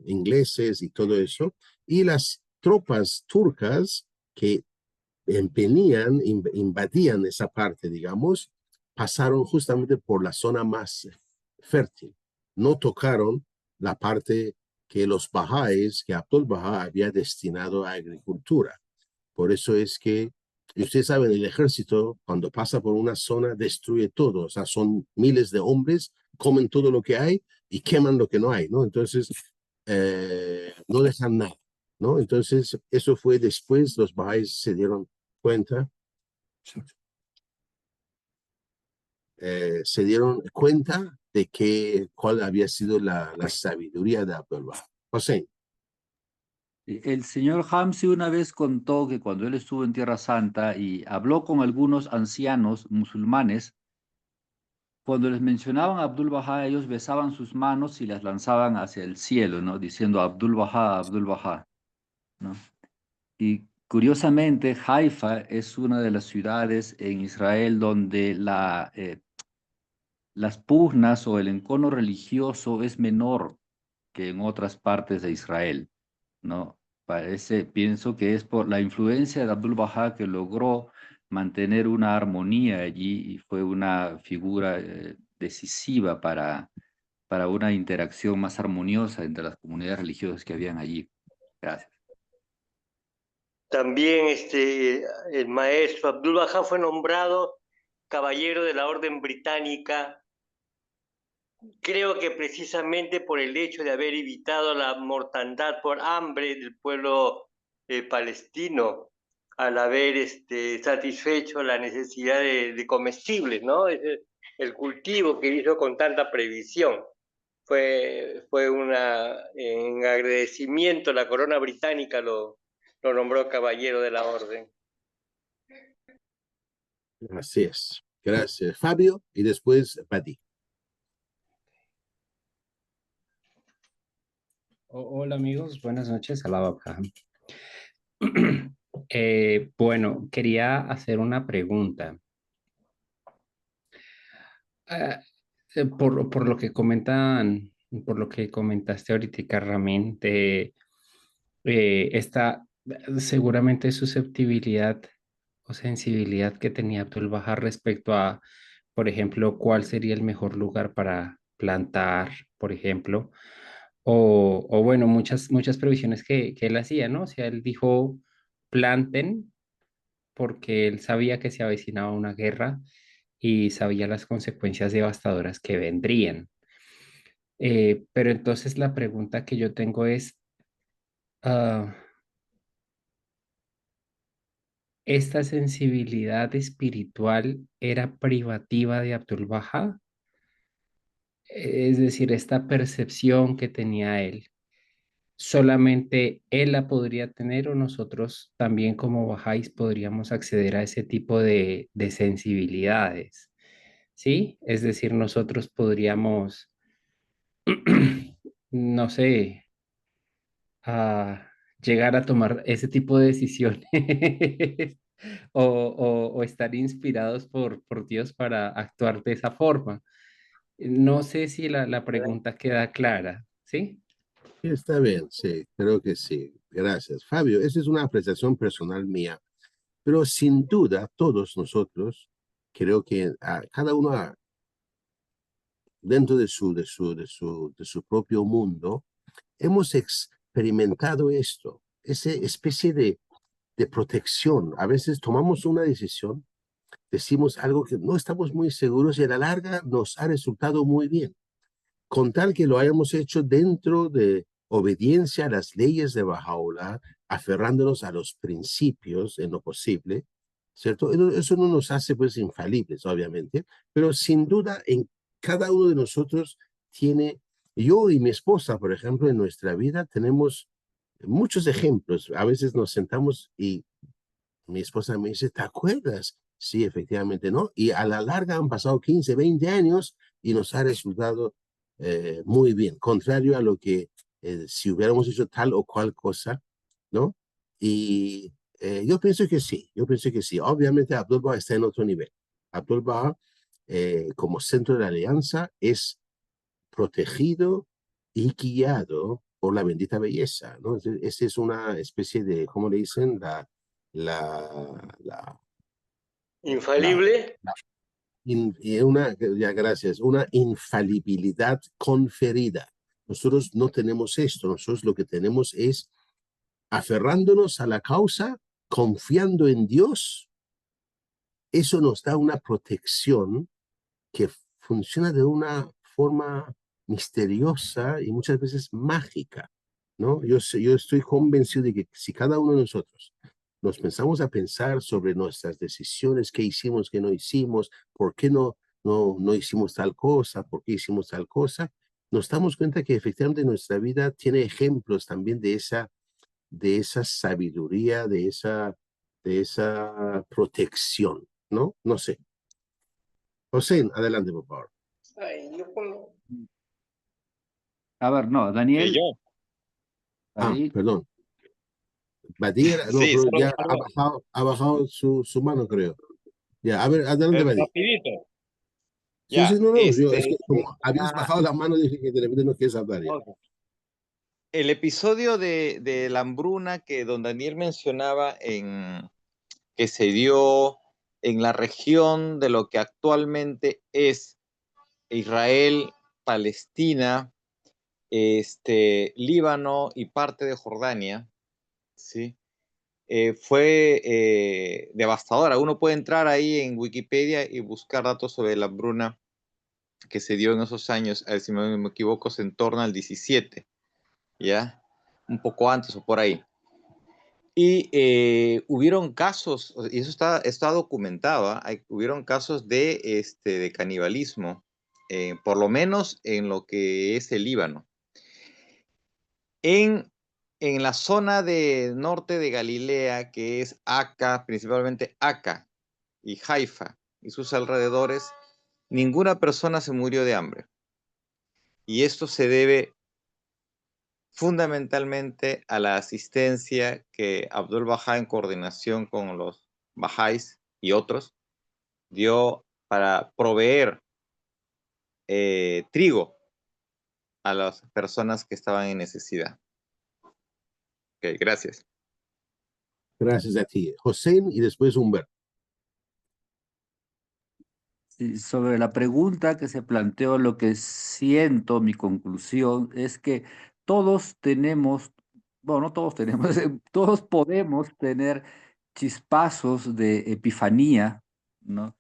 ingleses y todo eso, y las tropas turcas que invadían esa parte, digamos, pasaron justamente por la zona más fértil. No tocaron la parte que los bahá'ís, que Abdul Bahá había destinado a agricultura. Por eso es que, y ustedes saben, el ejército cuando pasa por una zona destruye todo, o sea, son miles de hombres, comen todo lo que hay y queman lo que no hay, ¿no? Entonces, no dejan nada, ¿no? Entonces, eso fue después, los bahá'ís se dieron cuenta, de que cuál había sido la sabiduría de Abdul Bahá. José. El señor Hamsi una vez contó que cuando él estuvo en Tierra Santa y habló con algunos ancianos musulmanes, cuando les mencionaban a Abdul Bahá, ellos besaban sus manos y las lanzaban hacia el cielo, ¿no? Diciendo Abdul Bahá, ¿no? Y curiosamente, Haifa es una de las ciudades en Israel donde las pugnas o el encono religioso es menor que en otras partes de Israel, ¿no? Pienso que es por la influencia de Abdul Bahá que logró mantener una armonía allí y fue una figura decisiva para una interacción más armoniosa entre las comunidades religiosas que habían allí. Gracias. También el maestro Abdul Bahá fue nombrado caballero de la Orden Británica, creo que precisamente por el hecho de haber evitado la mortandad por hambre del pueblo palestino, al haber satisfecho la necesidad de comestibles, ¿no? El cultivo que hizo con tanta previsión. Fue en agradecimiento, la corona británica lo nombró caballero de la orden. Así es. Gracias, Fabio. Y después, Pati. Hola amigos, buenas noches. Alaba Abraham. Bueno, quería hacer una pregunta. Por lo que por lo que comentaste ahorita, Ramin, de esta seguramente susceptibilidad o sensibilidad que tenía Abdul Bahá respecto a, por ejemplo, cuál sería el mejor lugar para plantar, por ejemplo, o bueno, muchas previsiones que él hacía, ¿no? O sea, él dijo, planten, porque él sabía que se avecinaba una guerra y sabía las consecuencias devastadoras que vendrían. Pero entonces la pregunta que yo tengo es, ah, ¿esta sensibilidad espiritual era privativa de Abdul Bahá? Es decir, esta percepción que tenía él, ¿solamente él la podría tener o nosotros también como bajáis podríamos acceder a ese tipo de sensibilidades? ¿Sí? Es decir, nosotros podríamos, no sé, a llegar a tomar ese tipo de decisiones o estar inspirados por Dios para actuar de esa forma. No sé si la pregunta queda clara, ¿sí? Sí, está bien, sí, creo que sí. Gracias. Fabio, esa es una apreciación personal mía, pero sin duda todos nosotros, creo que cada uno dentro de su propio mundo, hemos experimentado esto, esa especie de protección. A veces tomamos una decisión, decimos algo que no estamos muy seguros y a la larga nos ha resultado muy bien. Con tal que lo hayamos hecho dentro de obediencia a las leyes de Bahá'u'lláh, aferrándonos a los principios en lo posible, ¿cierto? Eso no nos hace pues infalibles, obviamente, pero sin duda en cada uno de nosotros tiene, yo y mi esposa, por ejemplo, en nuestra vida tenemos muchos ejemplos. A veces nos sentamos y mi esposa me dice, ¿te acuerdas? Sí, efectivamente, ¿no? Y a la larga han pasado 15, 20 años y nos ha resultado muy bien, contrario a lo que si hubiéramos hecho tal o cual cosa, ¿no? Y yo pienso que sí, yo pienso que sí. Obviamente Abdul Bahá está en otro nivel. Abdul Bahá, como centro de la alianza, es protegido y guiado por la bendita belleza, ¿no? Esa es una especie de, ¿cómo le dicen? Infalible. Una infalibilidad conferida. Nosotros no tenemos esto, nosotros lo que tenemos es aferrándonos a la causa, confiando en Dios. Eso nos da una protección que funciona de una forma misteriosa y muchas veces mágica, ¿no? Yo estoy convencido de que si cada uno de nosotros nos pensamos a pensar sobre nuestras decisiones, qué hicimos, qué no hicimos, por qué no hicimos tal cosa, por qué hicimos tal cosa, nos damos cuenta que efectivamente nuestra vida tiene ejemplos también de esa sabiduría, de esa protección, ¿no? No sé. José, adelante, por favor. Ay, yo como... A ver, no, Que Daniel. yo. Ahí. Perdón. Badir, no, Sí, pero solo, ya ha bajado su mano, creo. Ya, a ver, adelante, Badir. rapidito. Sí, Ya, sí, no, es que como habías ah, bajado la mano, dije que de repente no quieres hablar ya. ok. El episodio de la hambruna que don Daniel mencionaba que se dio en la región de lo que actualmente es Israel, Palestina, Líbano y parte de Jordania, ¿sí? Fue devastadora. Uno puede entrar ahí en Wikipedia y buscar datos sobre la hambruna que se dio en esos años, a ver si no me equivoco, se en torno al 17, ¿ya? Un poco antes o por ahí. Y hubieron casos, y eso está documentado, ¿eh? Hubieron casos de canibalismo, por lo menos en lo que es el Líbano. En la zona de norte de Galilea, que es Acá, principalmente Acá y Haifa y sus alrededores, ninguna persona se murió de hambre. Y esto se debe fundamentalmente a la asistencia que Abdul Bahá, en coordinación con los Bahá'ís y otros, dio para proveer trigo a las personas que estaban en necesidad. Ok, gracias. Gracias a ti. José y después Humberto. Sí, sobre la pregunta que se planteó, lo que siento, mi conclusión es que todos tenemos, bueno, no todos tenemos, todos podemos tener chispazos de epifanía, ¿no?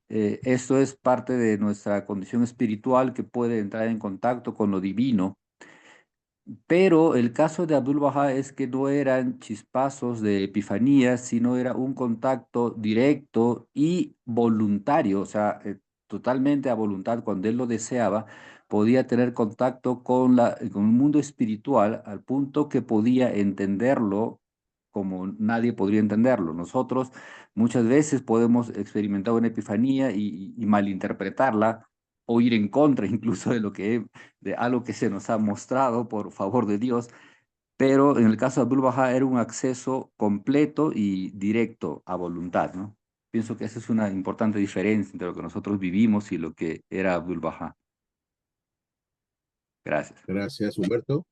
Esto es parte de nuestra condición espiritual que puede entrar en contacto con lo divino. Pero el caso de Abdul Bahá es que no eran chispazos de epifanía, sino era un contacto directo y voluntario, o sea, totalmente a voluntad, cuando él lo deseaba, podía tener contacto con un mundo espiritual al punto que podía entenderlo como nadie podría entenderlo. Nosotros muchas veces podemos experimentar una epifanía y malinterpretarla o ir en contra incluso de algo que se nos ha mostrado por favor de Dios, pero en el caso de Abdul Bahá era un acceso completo y directo a voluntad, ¿no? Pienso que esa es una importante diferencia entre lo que nosotros vivimos y lo que era Abdul Bahá. Gracias. Gracias, Humberto.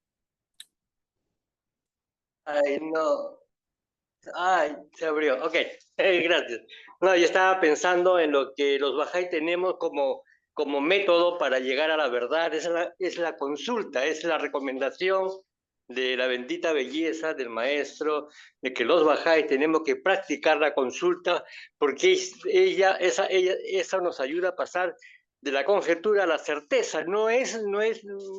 Ay, no. Ay, se abrió. Ok, gracias. No, yo estaba pensando en lo que los Bahá'í tenemos como método para llegar a la verdad. Es la consulta, es la recomendación de la bendita belleza del maestro, de que los Bahá'í tenemos que practicar la consulta, porque esa nos ayuda a pasar de la conjetura a la certeza. No es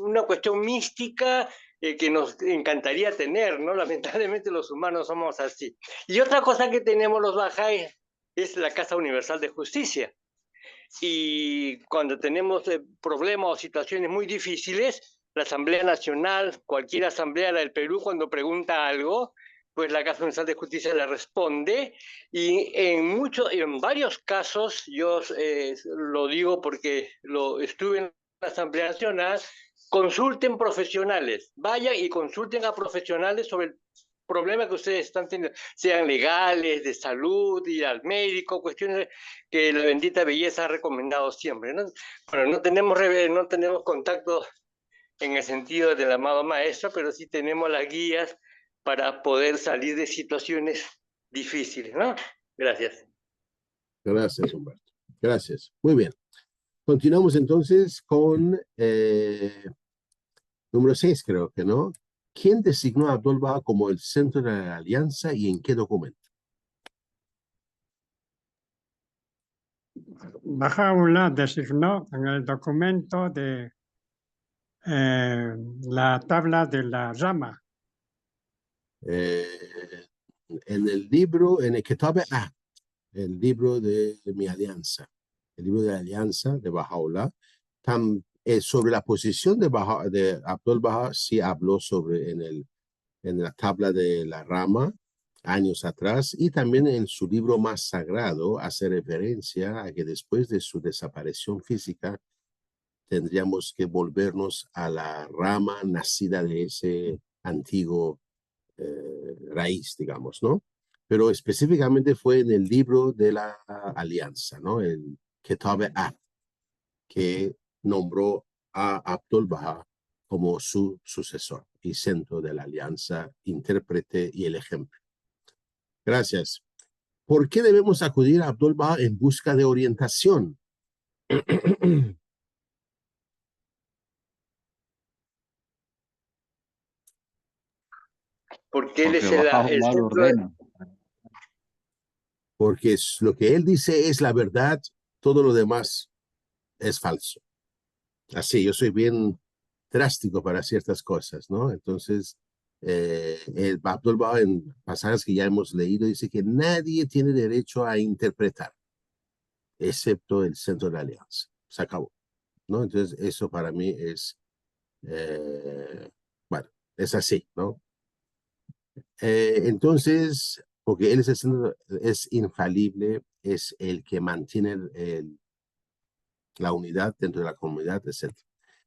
una cuestión mística que nos encantaría tener, ¿no? Lamentablemente los humanos somos así. Y otra cosa que tenemos los Bahá'í es la Casa Universal de Justicia. Y cuando tenemos problemas o situaciones muy difíciles, la Asamblea Nacional, cualquier asamblea del Perú, cuando pregunta algo, pues la Casa Universal de Justicia le responde. Y en varios casos, yo lo digo porque estuve en la Asamblea Nacional, consulten profesionales, vayan y consulten a profesionales sobre el problema que ustedes están teniendo, sean legales, de salud, ir al médico, cuestiones que la bendita belleza ha recomendado siempre, ¿no? Bueno, no tenemos contacto en el sentido del amado maestro, pero sí tenemos las guías para poder salir de situaciones difíciles, ¿no? Gracias. Gracias, Humberto. Gracias. Muy bien. Continuamos entonces con número 6, creo que, ¿no? ¿Quién designó a Abdul Baha como el centro de la alianza y en qué documento? Bahá'u'lláh designó en el documento de la tabla de la rama. En el libro, en el Kitab el libro de mi alianza, el libro de la alianza de Bahá'u'lláh, sobre la posición de Abdul Baha, sí habló sobre en la tabla de la rama años atrás, y también en su libro más sagrado hace referencia a que después de su desaparición física tendríamos que volvernos a la rama nacida de ese antiguo raíz, digamos, ¿no? Pero específicamente fue en el libro de la alianza, ¿no? El Kitab que nombró a Abdul Baha como su sucesor y centro de la alianza, intérprete y el ejemplo. Gracias. ¿Por qué debemos acudir a Abdul Baha en busca de orientación? Porque él es Porque Bahá'u'lláh el lo centro de... ordena. Porque lo que él dice es la verdad, todo lo demás es falso. Así, yo soy bien drástico para ciertas cosas, ¿no? Entonces, el Abdul Baha en pasajes que ya hemos leído dice que nadie tiene derecho a interpretar, excepto el centro de la alianza. Se acabó, ¿no? Entonces, eso para mí es, bueno, es así, ¿no? Entonces, porque él es el centro, es infalible, es el que mantiene la unidad dentro de la comunidad, etc.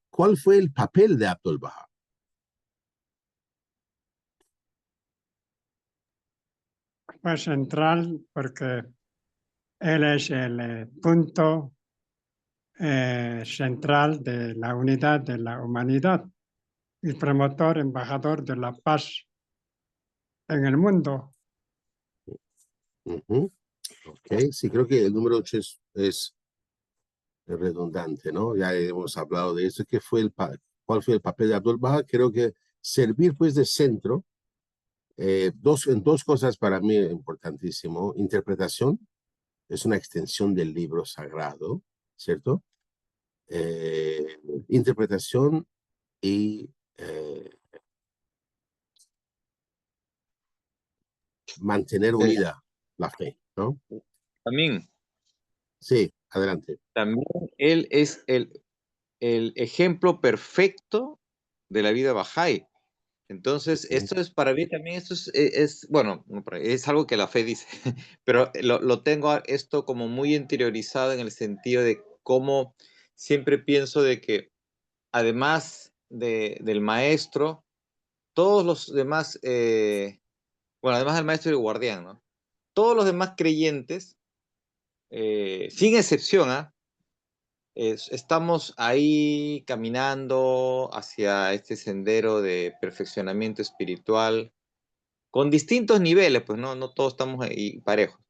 ¿Cuál fue el papel de Abdul Baha? Pues central porque él es el punto central de la unidad de la humanidad y promotor, embajador de la paz en el mundo. Ok, sí, creo que el número 8 es redundante, ¿no? Ya hemos hablado de eso. ¿Cuál fue el papel de Abdul Baha? Creo que servir pues de centro, en dos cosas para mí importantísimo. Interpretación es una extensión del libro sagrado, ¿cierto? Interpretación y mantener unida la fe, ¿no? También Sí, adelante. También él es el ejemplo perfecto de la vida Bahá'í. Entonces, esto es para mí también, esto bueno, es algo que la fe dice, pero lo tengo esto como muy interiorizado en el sentido de cómo siempre pienso de que además del maestro, todos los demás, bueno, además del maestro y el guardián, ¿no? Todos los demás creyentes, sin excepción, estamos ahí caminando hacia este sendero de perfeccionamiento espiritual con distintos niveles, pues no todos estamos ahí parejos,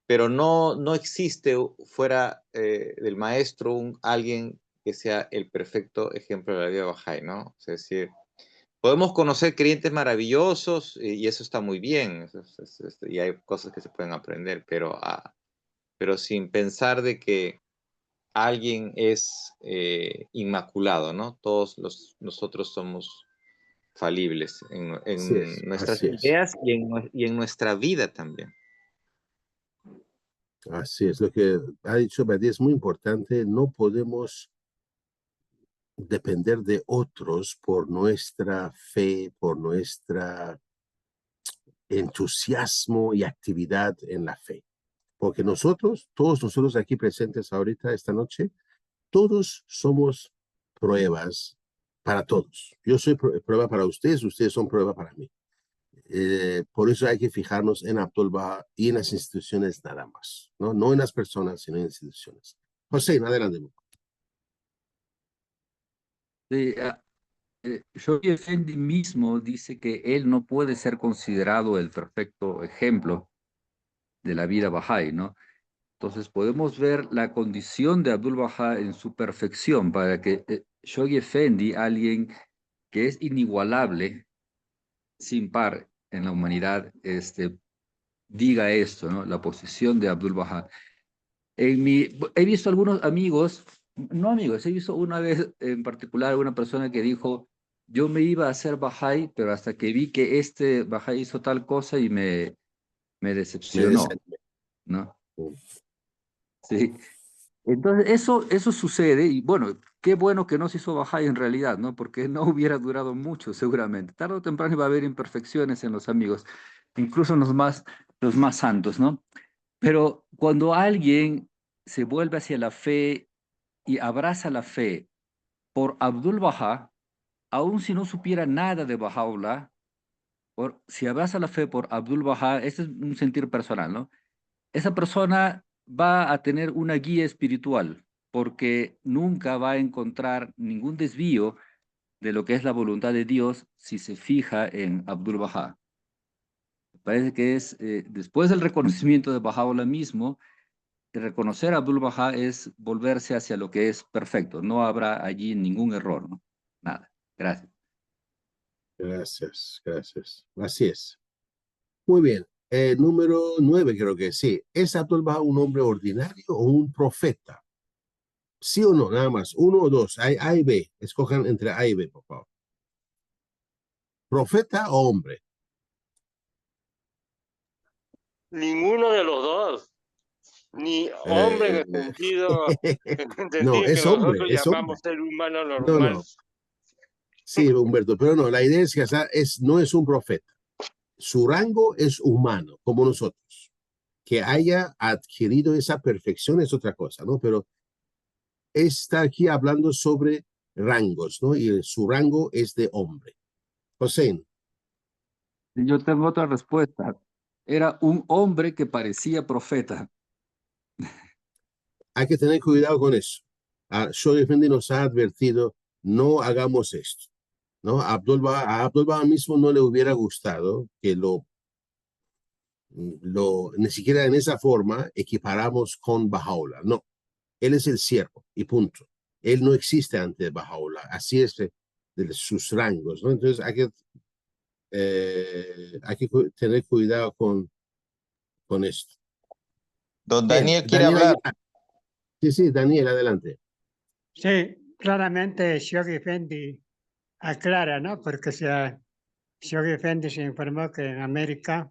pero no existe fuera del maestro alguien que sea el perfecto ejemplo de la vida Bahá'í, ¿no? Es decir, podemos conocer creyentes maravillosos y eso está muy bien, y hay cosas que se pueden aprender, pero sin pensar de que alguien es inmaculado, ¿no? Todos nosotros somos falibles en nuestras Así es. ideas y en nuestra vida también. Así es, lo que ha dicho Badía es muy importante. No podemos depender de otros por nuestra fe, por nuestra entusiasmo y actividad en la fe. Porque todos nosotros aquí presentes ahorita, esta noche, todos somos pruebas para todos. Yo soy prueba para ustedes, ustedes son prueba para mí. Por eso hay que fijarnos en Abdul Baha y en las instituciones nada más, ¿no? No en las personas, sino en instituciones. José, adelante. Sí, Shoyi Effendi mismo dice que él no puede ser considerado el perfecto ejemplo, de la vida Bahá'í, ¿no? Entonces podemos ver la condición de Abdul-Bahá en su perfección para que Shoghi Effendi, alguien que es inigualable, sin par en la humanidad, diga esto, ¿no? La posición de Abdul-Bahá. He visto algunos amigos, no amigos, he visto una vez en particular una persona que dijo, yo me iba a hacer Bahá'í, pero hasta que vi que este Bahá'í hizo tal cosa y me Me decepcionó, desanimé. ¿no? Sí. Entonces, eso sucede, y bueno, qué bueno que no se hizo Bahá'í en realidad, ¿no? Porque no hubiera durado mucho, seguramente. Tarde o temprano iba a haber imperfecciones en los amigos, incluso en los más santos, ¿no? Pero cuando alguien se vuelve hacia la fe y abraza la fe por Abdul-Bahá, aun si no supiera nada de Bahá'u'lláh, si abraza la fe por Abdul-Bahá, este es un sentir personal, ¿no? Esa persona va a tener una guía espiritual, porque nunca va a encontrar ningún desvío de lo que es la voluntad de Dios si se fija en Abdul-Bahá. Parece que es, después del reconocimiento de Bahá'u'lláh mismo, reconocer a Abdul-Bahá es volverse hacia lo que es perfecto. No habrá allí ningún error, ¿no? Nada. Gracias. Gracias, gracias. Así es. Muy bien. Número 9, creo que sí. ¿Es Abdul-Bahá un hombre ordinario o un profeta? ¿Sí o no? Nada más. Uno o dos. Hay A y B. Escojan entre A y B, por favor. ¿Profeta o hombre? Ninguno de los dos. Ni hombre en el sentido, No, que es hombre, nosotros es hombre. llamamos ser humano No, normal. no. Sí, Humberto, pero no, la idea es que no es un profeta. Su rango es humano, como nosotros. Que haya adquirido esa perfección es otra cosa, ¿no? Pero está aquí hablando sobre rangos, ¿no? Y su rango es de hombre. José, Yo tengo otra respuesta. Era un hombre que parecía profeta. hay que tener cuidado con eso. Shoghi Effendi nos ha advertido, no hagamos esto, ¿no? A Abdul-Bahá mismo no le hubiera gustado que ni siquiera en esa forma equiparamos con Bahá'u'lláh. No, él es el siervo y punto. Él no existe ante Bahá'u'lláh. Así es de sus rangos, ¿no? Entonces hay que tener cuidado con esto. Don Bien, Daniel quiere Daniel hablar. Aguilar. Sí, Daniel, adelante. Sí, claramente Shoghi Effendi aclara, ¿no? Porque Shoghi Effendi se informó que en América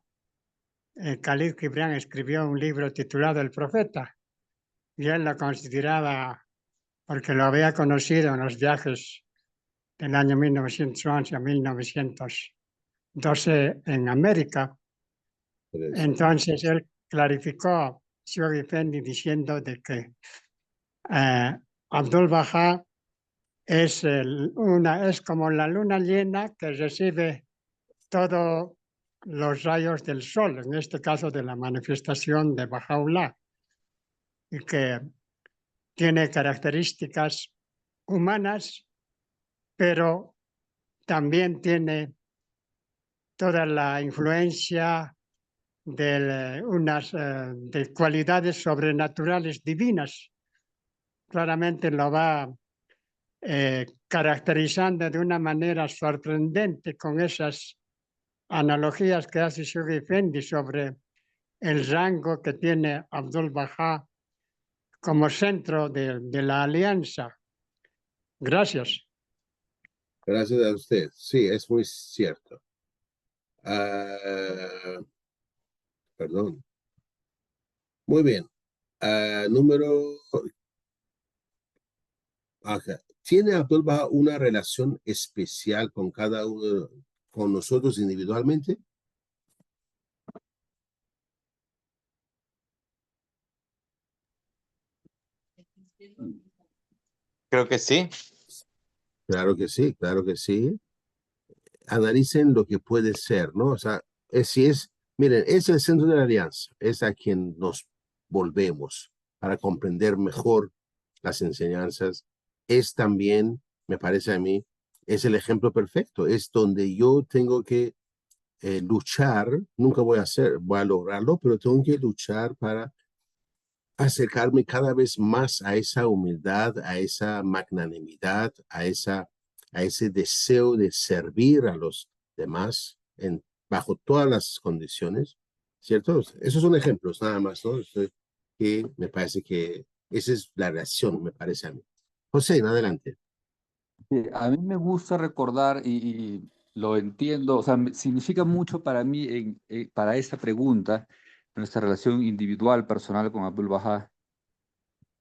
Khalil Gibran escribió un libro titulado El Profeta, y él lo consideraba, porque lo había conocido en los viajes del año 1911 a 1912 en América. Entonces él clarificó, Shoghi Effendi, diciendo de que Abdul-Bahá es como la luna llena que recibe todos los rayos del sol, en este caso de la manifestación de Bahá'u'lláh, y que tiene características humanas, pero también tiene toda la influencia de de cualidades sobrenaturales divinas. Claramente lo va caracterizando de una manera sorprendente con esas analogías que hace Shoghi Effendi sobre el rango que tiene Abdul-Bahá como centro de la alianza. Gracias. Gracias a usted. Sí, es muy cierto. Perdón. Muy bien. Número. Ajá. ¿Tiene Abdul-Bahá una relación especial con cada uno, con nosotros individualmente? Creo que sí. Claro que sí, claro que sí. Analicen lo que puede ser, ¿no? O sea, miren, es el centro de la alianza, es a quien nos volvemos para comprender mejor las enseñanzas. Es también, me parece a mí, es el ejemplo perfecto, es donde yo tengo que luchar, nunca voy a lograrlo, pero tengo que luchar para acercarme cada vez más a esa humildad, a esa magnanimidad, a ese deseo de servir a los demás bajo todas las condiciones, ¿cierto? Esos son ejemplos nada más, ¿no? Que me parece que esa es la reacción, me parece a mí. José, adelante. A mí me gusta recordar y lo entiendo, o sea, significa mucho para mí, para esta pregunta, nuestra relación individual, personal con Abdul Baha.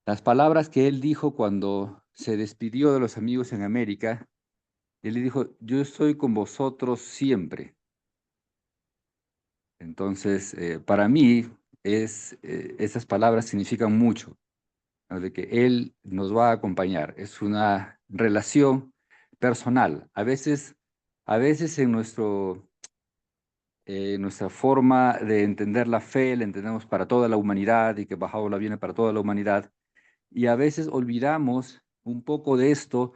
Las palabras que él dijo cuando se despidió de los amigos en América, él le dijo, yo estoy con vosotros siempre. Entonces, para mí, esas palabras significan mucho, ¿no? De que él nos va a acompañar. Es una relación personal. A veces en nuestra forma de entender la fe, la entendemos para toda la humanidad y que Bahá'u'lláh viene para toda la humanidad. Y a veces olvidamos un poco de esto,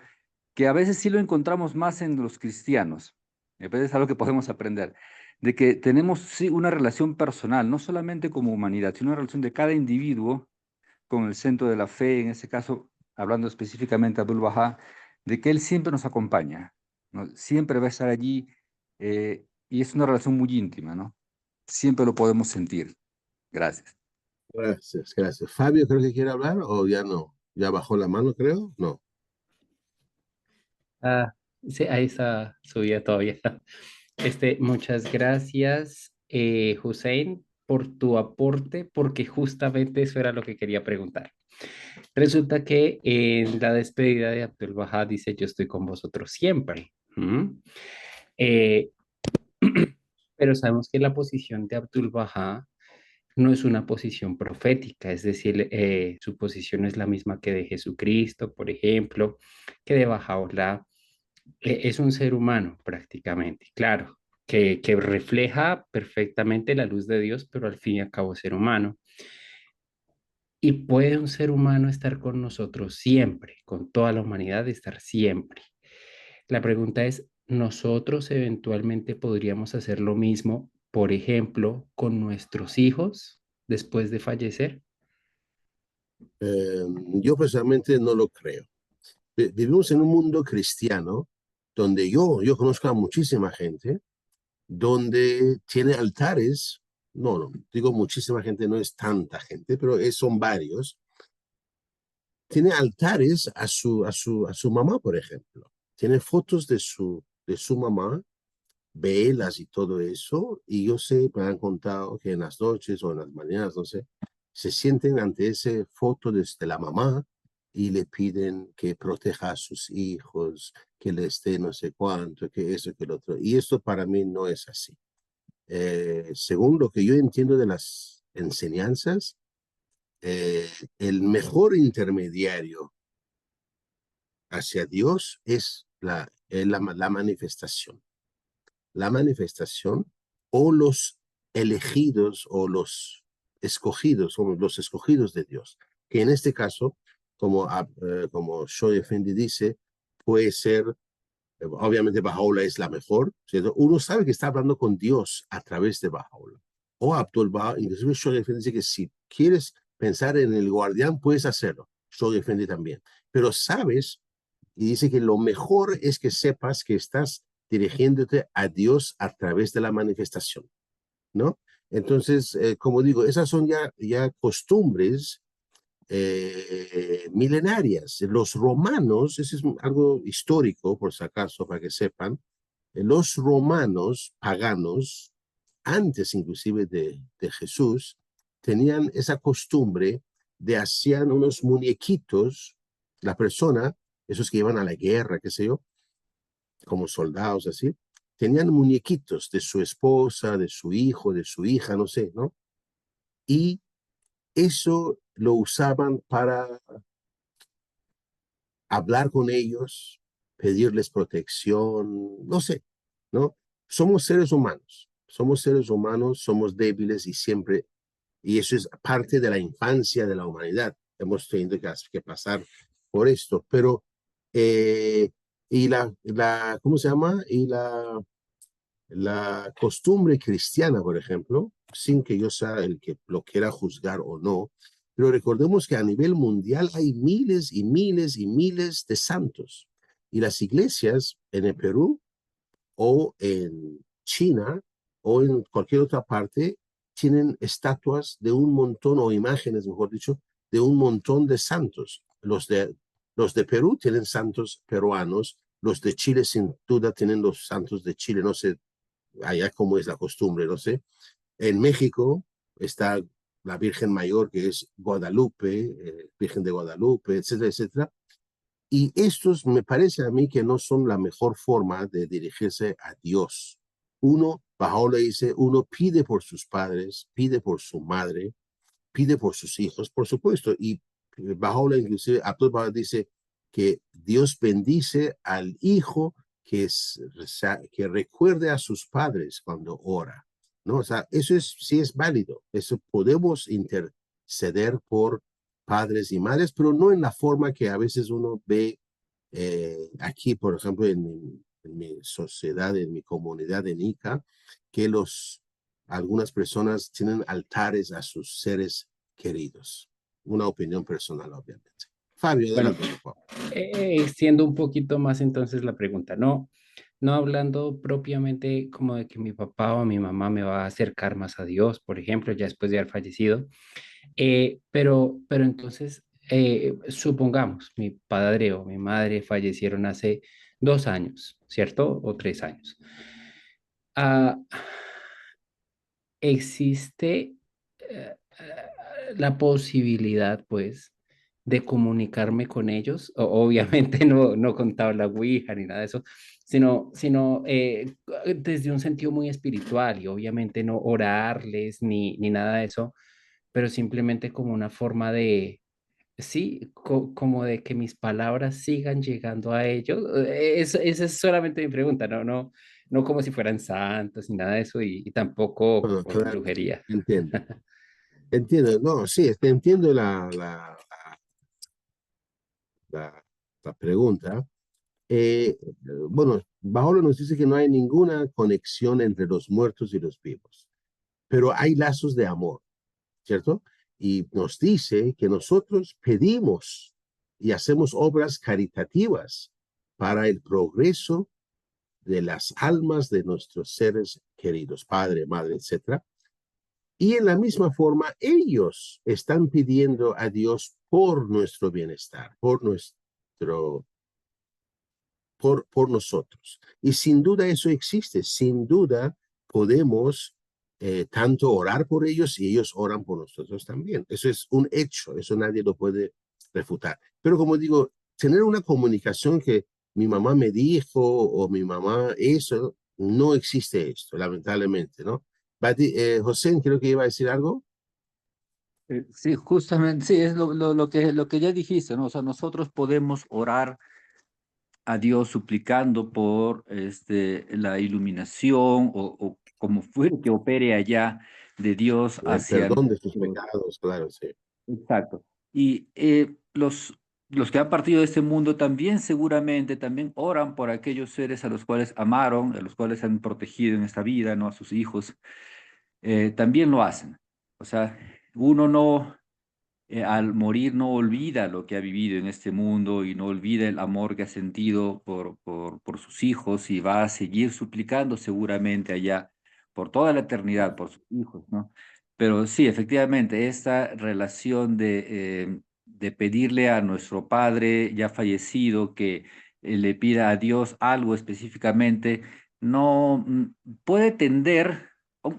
que a veces sí lo encontramos más en los cristianos. A veces es algo que podemos aprender, de que tenemos sí una relación personal, no solamente como humanidad, sino una relación de cada individuo con el centro de la fe, en ese caso, hablando específicamente de Abdul Baha, de que él siempre nos acompaña, ¿no? Siempre va a estar allí, y es una relación muy íntima, ¿no? Siempre lo podemos sentir. Gracias. Gracias, gracias. Fabio, creo que quiere hablar o ya no. Ya bajó la mano, creo. No. Ah, sí, ahí está subida todavía. Muchas gracias, Hussein, por tu aporte, porque justamente eso era lo que quería preguntar. Resulta que en la despedida de Abdul Baha dice, yo estoy con vosotros siempre. ¿Mm? Eh, pero sabemos que la posición de Abdul Baha no es una posición profética, es decir, su posición es la misma que de Jesucristo, por ejemplo, que de Bahá'u'lláh. Es un ser humano prácticamente, claro, que refleja perfectamente la luz de Dios, pero al fin y al cabo es ser humano. Y puede un ser humano estar con nosotros siempre, con toda la humanidad, estar siempre. La pregunta es, ¿nosotros eventualmente podríamos hacer lo mismo, por ejemplo, con nuestros hijos después de fallecer? Yo personalmente no lo creo. Vivimos en un mundo cristiano donde yo conozco a muchísima gente donde tiene altares, no, digo muchísima gente, no es tanta gente, pero son varios, tiene altares a su mamá, por ejemplo. Tiene fotos de su mamá, velas y todo eso, y yo sé, me han contado que en las noches o en las mañanas, no sé, se sienten ante esa foto de la mamá y le piden que proteja a sus hijos, que le esté no sé cuánto, que eso, que lo otro. Y esto para mí no es así. Según lo que yo entiendo de las enseñanzas, el mejor intermediario hacia Dios es la manifestación. La manifestación o los elegidos o los escogidos de Dios, que en este caso, como Shoaib Effendi dice, puede ser, obviamente Bahá'u'lláh es la mejor, ¿cierto? Uno sabe que está hablando con Dios a través de Bahá'u'lláh. O Abdul Baha, inclusive Shoaib Effendi dice que si quieres pensar en el guardián, puedes hacerlo. Shoaib Effendi también. Pero sabes, y dice que lo mejor es que sepas que estás dirigiéndote a Dios a través de la manifestación, ¿no? Entonces, como digo, esas son ya costumbres milenarias. Los romanos, eso es algo histórico, por si acaso, para que sepan, los romanos paganos, antes inclusive de Jesús, tenían esa costumbre de hacían unos muñequitos, la persona, esos que iban a la guerra, qué sé yo, como soldados así, tenían muñequitos de su esposa, de su hijo, de su hija, no sé, ¿no? Y eso lo usaban para hablar con ellos, pedirles protección, no sé, ¿no? Somos seres humanos, somos débiles y siempre, y eso es parte de la infancia de la humanidad. Hemos tenido que pasar por esto, pero, y ¿cómo se llama? Y La costumbre cristiana, por ejemplo, sin que yo sea el que lo quiera juzgar o no, pero recordemos que a nivel mundial hay miles y miles y miles de santos. Y las iglesias en el Perú o en China o en cualquier otra parte tienen estatuas de un montón, o imágenes, mejor dicho, de un montón de santos. Los de Perú tienen santos peruanos, los de Chile sin duda tienen los santos de Chile, no sé allá cómo es la costumbre, no sé. En México está la Virgen Mayor, que es Guadalupe, Virgen de Guadalupe, etcétera, etcétera. Y estos me parece a mí que no son la mejor forma de dirigirse a Dios. Uno, Bahá'u'lláh dice, uno pide por sus padres, pide por su madre, pide por sus hijos, por supuesto. Y Bahá'u'lláh, inclusive, Abdul Bahá dice que Dios bendice al hijo que recuerde a sus padres cuando ora, ¿no? O sea, eso sí es válido. Eso podemos interceder por padres y madres, pero no en la forma que a veces uno ve aquí, por ejemplo, en mi sociedad, en mi comunidad en Ica, que algunas personas tienen altares a sus seres queridos. Una opinión personal, obviamente. Fabio, Bueno, adelante, por favor. extiendo un poquito más entonces la pregunta. No hablando propiamente como de que mi papá o mi mamá me va a acercar más a Dios, por ejemplo, ya después de haber fallecido. Pero entonces, supongamos, mi padre o mi madre fallecieron hace 2 años, ¿cierto? O 3 años. Ah, existe la posibilidad, pues, de comunicarme con ellos. Obviamente no con tabla Ouija ni nada de eso, sino desde un sentido muy espiritual y obviamente no orarles ni nada de eso, pero simplemente como una forma de, sí, como de que mis palabras sigan llegando a ellos. Esa es solamente mi pregunta, no como si fueran santos ni nada de eso y tampoco Bueno, por claro, brujería. entiendo. Entiendo, no, sí, entiendo la pregunta. Bueno, Bahá'u'lláh nos dice que no hay ninguna conexión entre los muertos y los vivos, pero hay lazos de amor, ¿cierto? Y nos dice que nosotros pedimos y hacemos obras caritativas para el progreso de las almas de nuestros seres queridos, padre, madre, etcétera. Y en la misma forma, ellos están pidiendo a Dios por nuestro bienestar, por nosotros. Y sin duda eso existe, sin duda podemos tanto orar por ellos y ellos oran por nosotros también. Eso es un hecho, eso nadie lo puede refutar. Pero como digo, tener una comunicación que mi mamá me dijo o mi mamá, eso no existe esto, lamentablemente, ¿no? José, creo que iba a decir algo. Sí, justamente, sí, es lo que ya dijiste, ¿no? O sea, nosotros podemos orar a Dios suplicando por la iluminación o como fuere que opere allá de Dios El hacia perdón de sus nosotros. pecados, claro, sí. Exacto. Y los que han partido de este mundo también seguramente también oran por aquellos seres a los cuales amaron, a los cuales han protegido en esta vida, ¿no? A sus hijos, también lo hacen. O sea, uno no, al morir no olvida lo que ha vivido en este mundo y no olvida el amor que ha sentido por sus hijos y va a seguir suplicando seguramente allá por toda la eternidad por sus hijos, ¿no? Pero sí, efectivamente, esta relación de pedirle a nuestro Padre ya fallecido que le pida a Dios algo específicamente, no puede tender.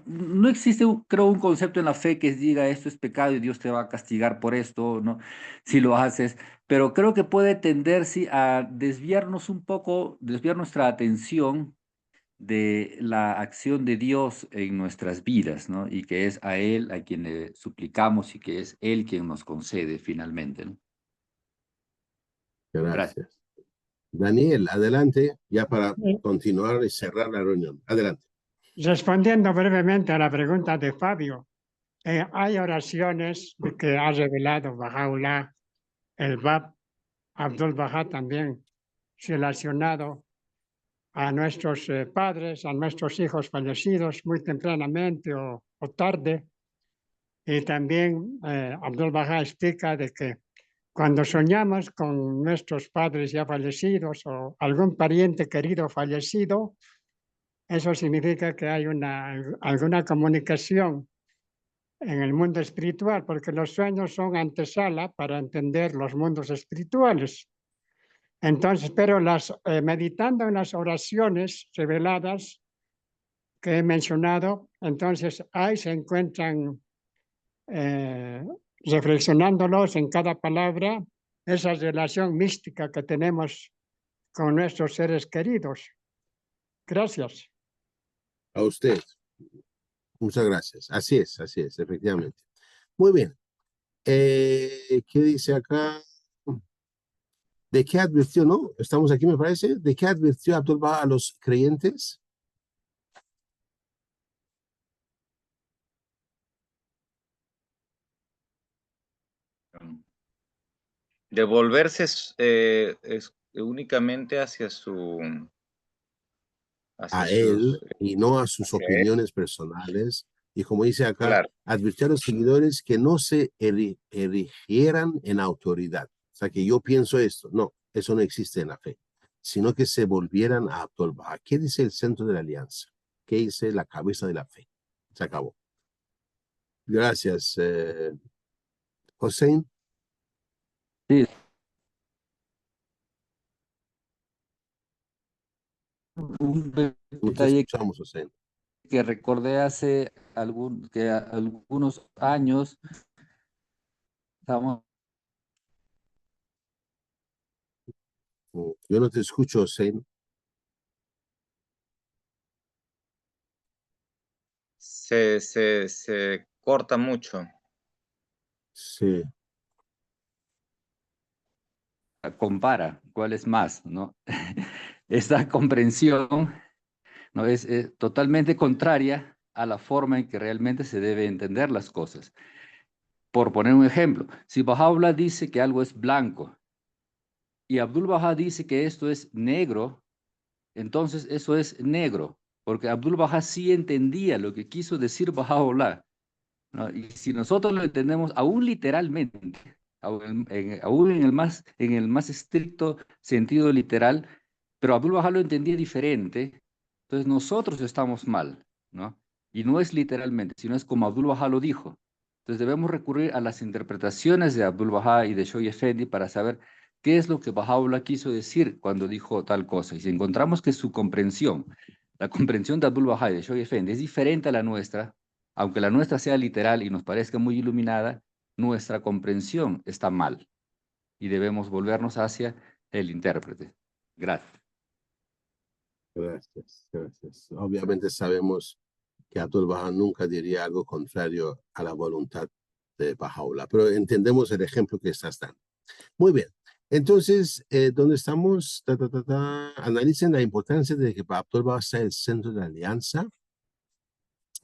No existe, creo, un concepto en la fe que diga esto es pecado y Dios te va a castigar por esto, ¿no? Si lo haces, pero creo que puede tender, sí, a desviarnos un poco, desviar nuestra atención de la acción de Dios en nuestras vidas, ¿no? Y que es a Él a quien le suplicamos y que es Él quien nos concede finalmente, ¿no? Gracias. Gracias. Daniel, adelante, ya para Eh, continuar y cerrar la reunión. Adelante. Respondiendo brevemente a la pregunta de Fabio, hay oraciones que ha revelado Bahá'u'lláh, el Bab Abdul Bahá también relacionado a nuestros padres, a nuestros hijos fallecidos muy tempranamente o tarde. Y también Abdul Baha explica de que cuando soñamos con nuestros padres ya fallecidos o algún pariente querido fallecido, eso significa que hay alguna comunicación en el mundo espiritual, porque los sueños son antesala para entender los mundos espirituales. Entonces, pero meditando en las oraciones reveladas que he mencionado, entonces ahí se encuentran, reflexionándolos en cada palabra, esa relación mística que tenemos con nuestros seres queridos. Gracias. A usted. Muchas gracias. Así es, efectivamente. Muy bien. ¿Qué dice acá? ¿De qué advirtió, no? Estamos aquí, me parece. ¿De qué advirtió Abdul Baha a los creyentes? De volverse únicamente hacia A él y no a sus hacia él. opiniones personales. Y como dice acá, Claro. advirtió a los seguidores que no se erigieran en autoridad. O sea, que yo pienso esto. No, eso no existe en la fe. Sino que se volvieran a Abdul Baha. ¿Qué dice el centro de la alianza? ¿Qué dice la cabeza de la fe? Se acabó. Gracias. Hossein. Sí. Un No te detalle escuchamos, Hossein. que recordé hace algunos años, estamos Yo no te escucho, Hossein. Se corta mucho. Sí. compara cuál es más, ¿no? Esta comprensión, ¿no? es totalmente contraria a la forma en que realmente se debe entender las cosas. Por poner un ejemplo, si Baha'u'llah dice que algo es blanco y Abdul Baha dice que esto es negro, entonces eso es negro, porque Abdul Baha sí entendía lo que quiso decir Baha'u'llah, ¿no? Y si nosotros lo entendemos aún literalmente, aún en el más estricto sentido literal, pero Abdul Baha lo entendía diferente, entonces nosotros estamos mal, ¿no? Y no es literalmente, sino es como Abdul Baha lo dijo. Entonces debemos recurrir a las interpretaciones de Abdul Baha y de Shoyi Effendi para saber qué es lo que Baha'u'llah quiso decir cuando dijo tal cosa. Y si encontramos que su comprensión, la comprensión de Abdul Baha y de Shoyi Effendi es diferente a la nuestra, aunque la nuestra sea literal y nos parezca muy iluminada, nuestra comprensión está mal y debemos volvernos hacia el intérprete. Gracias. Gracias. Obviamente sabemos que Abdul Baha nunca diría algo contrario a la voluntad de Baha'u'llah, pero entendemos el ejemplo que estás dando. Muy bien. Entonces, ¿dónde estamos? Analicen la importancia de que Abdul Baha sea el centro de la alianza.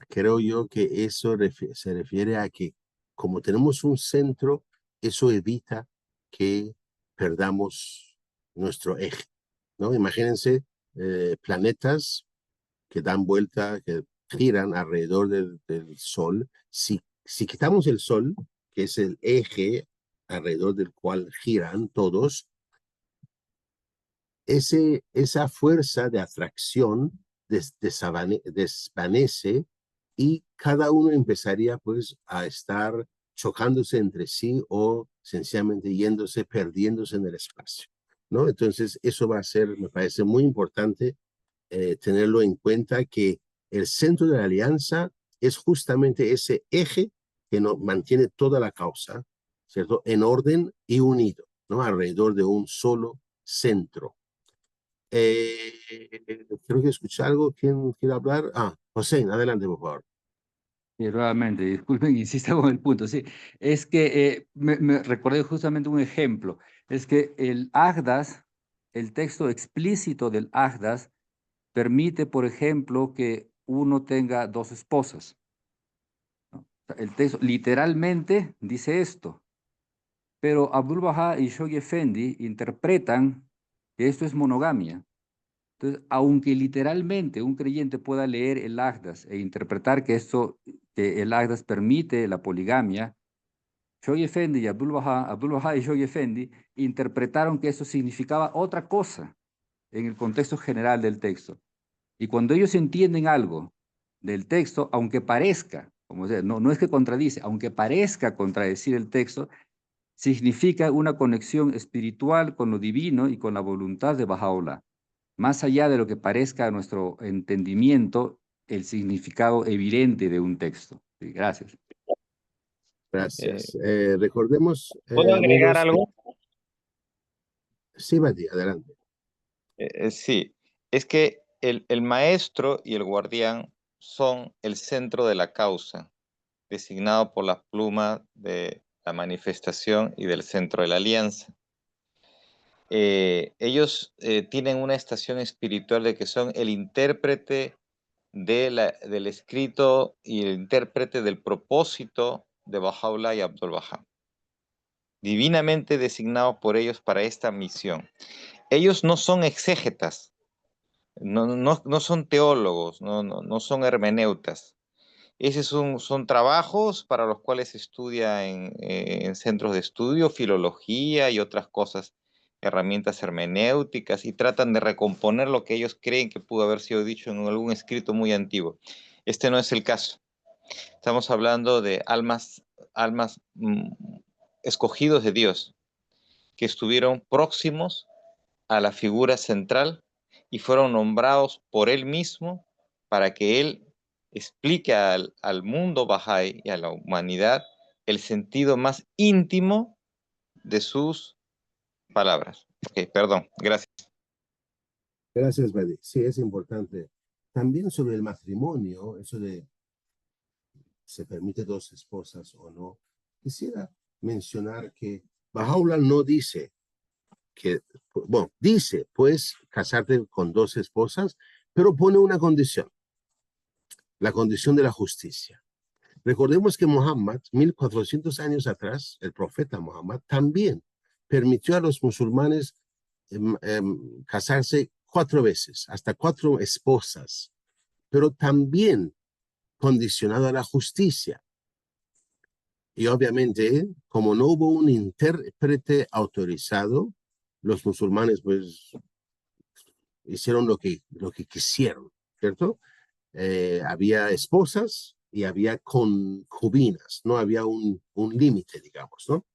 Creo yo que eso se refiere a que como tenemos un centro, eso evita que perdamos nuestro eje, ¿no? Imagínense planetas que dan vuelta, que giran alrededor del Sol. Si quitamos el Sol, que es el eje alrededor del cual giran todos, esa fuerza de atracción desvanece y cada uno empezaría pues a estar chocándose entre sí o sencillamente yéndose, perdiéndose en el espacio, ¿no? Entonces eso va a ser, me parece muy importante tenerlo en cuenta, que el centro de la alianza es justamente ese eje que nos mantiene toda la causa, ¿cierto? En orden y unido, ¿no? Alrededor de un solo centro. Creo que escuché algo. ¿Quién quiere hablar? Hossein, adelante, por favor. Y nuevamente, disculpen, insisto con el punto, sí, es que me recordé justamente un ejemplo, es que el Agdas, el texto explícito del Agdas, permite, por ejemplo, que uno tenga dos esposas, ¿no? El texto literalmente dice esto, pero Abdul Baha y Shoyi Effendi interpretan que esto es monogamia. Entonces, aunque literalmente un creyente pueda leer el Agdas e interpretar que el Agdas permite la poligamia, Shoyi Effendi y Abdul Baha y Shoyi Effendi interpretaron que eso significaba otra cosa en el contexto general del texto. Y cuando ellos entienden algo del texto, aunque parezca, como sea, no es que contradice, aunque parezca contradecir el texto, significa una conexión espiritual con lo divino y con la voluntad de Bahá'u'lláh. Más allá de lo que parezca a nuestro entendimiento, el significado evidente de un texto. Sí, gracias. Gracias. Recordemos, ¿Puedo agregar amigos, algo? Sí, Mati, adelante. Sí, es que el maestro y el guardián son el centro de la causa, designado por la pluma de la manifestación y del centro de la alianza. Ellos tienen una estación espiritual de que son el intérprete del escrito y el intérprete del propósito de Bahá'u'lláh y Abdul Bahá, divinamente designados por ellos para esta misión. Ellos no son exégetas, no son teólogos, no son hermeneutas. Esos son trabajos para los cuales se estudia en centros de estudio, filología y otras cosas, herramientas hermenéuticas, y tratan de recomponer lo que ellos creen que pudo haber sido dicho en algún escrito muy antiguo. Este no es el caso. Estamos hablando de almas escogidos de Dios, que estuvieron próximos a la figura central y fueron nombrados por él mismo para que él explique al mundo Bahá'í y a la humanidad el sentido más íntimo de sus palabras. Ok, perdón, gracias. Gracias, Mati. Sí, es importante. También sobre el matrimonio, eso de se permite dos esposas o no, quisiera mencionar que Bahá'u'lláh no dice que, bueno, dice, puedes casarte con dos esposas, pero pone una condición, la condición de la justicia. Recordemos que Muhammad, 1400 años atrás, el profeta Muhammad, también permitió a los musulmanes casarse 4 veces, hasta 4 esposas, pero también condicionado a la justicia. Y obviamente, como no hubo un intérprete autorizado, los musulmanes pues hicieron lo que quisieron, ¿cierto? Había esposas y había concubinas, no había un límite, digamos, ¿no?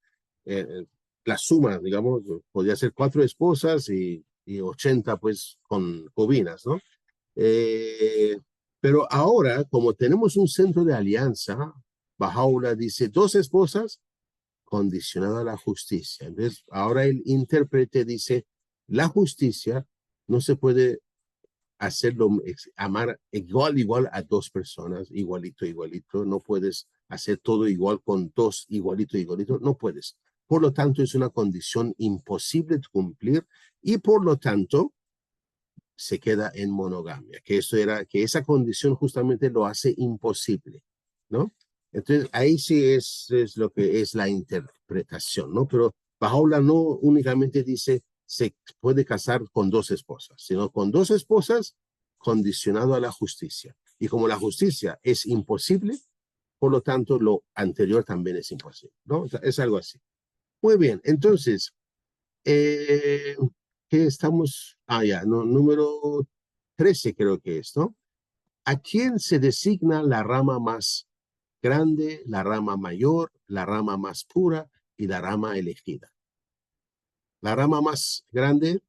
La suma, digamos, podía ser 4 esposas y 80 pues concubinas, ¿no? Pero ahora, como tenemos un centro de alianza, Bahá'u'lláh dice 2 esposas condicionada a la justicia. Entonces, ahora el intérprete dice, la justicia no se puede hacerlo, amar igual a 2 personas, igualito, no puedes hacer todo igual con 2 igualito, no puedes. Por lo tanto, es una condición imposible de cumplir y por lo tanto se queda en monogamia, que esa condición justamente lo hace imposible, ¿no? Entonces, ahí sí es lo que es la interpretación, ¿no? Pero Bahá'u'lláh no únicamente dice se puede casar con 2 esposas, sino con 2 esposas condicionado a la justicia. Y como la justicia es imposible, por lo tanto, lo anterior también es imposible, ¿no? Es algo así. Muy bien, entonces, ¿qué estamos? Número 13 creo que es, ¿no? ¿A quién se designa la rama más grande, la rama mayor, la rama más pura y la rama elegida? La rama más grande,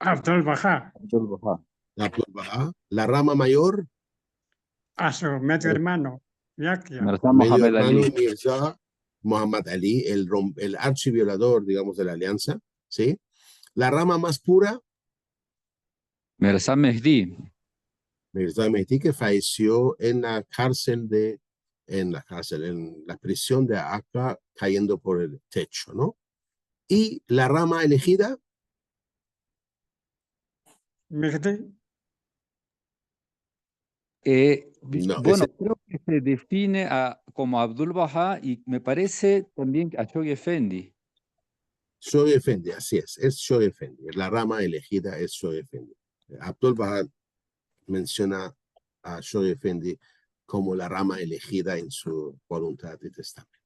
Abdul Baha, Abdul Baha. Abdul Bahá. La rama mayor, a su medio hermano, Yahya. Mirza medio Mohammed hermano Ali. Mirza Muhammad Ali, el archiviolador, digamos, de la alianza, ¿sí? La rama más pura, Mirza Mehdi. Mirza Mehdi, que falleció en la cárcel en la prisión de Akka, cayendo por el techo, ¿no? Y la rama elegida, Mehdi, no, Bueno, creo que se define como Abdul Baha y me parece también a Shoyi Effendi. Shoaib Effendi, así es Shoaib Effendi. La rama elegida es Shoaib Effendi. Abdul Baha menciona a Shoaib Effendi como la rama elegida en su voluntad y testamento.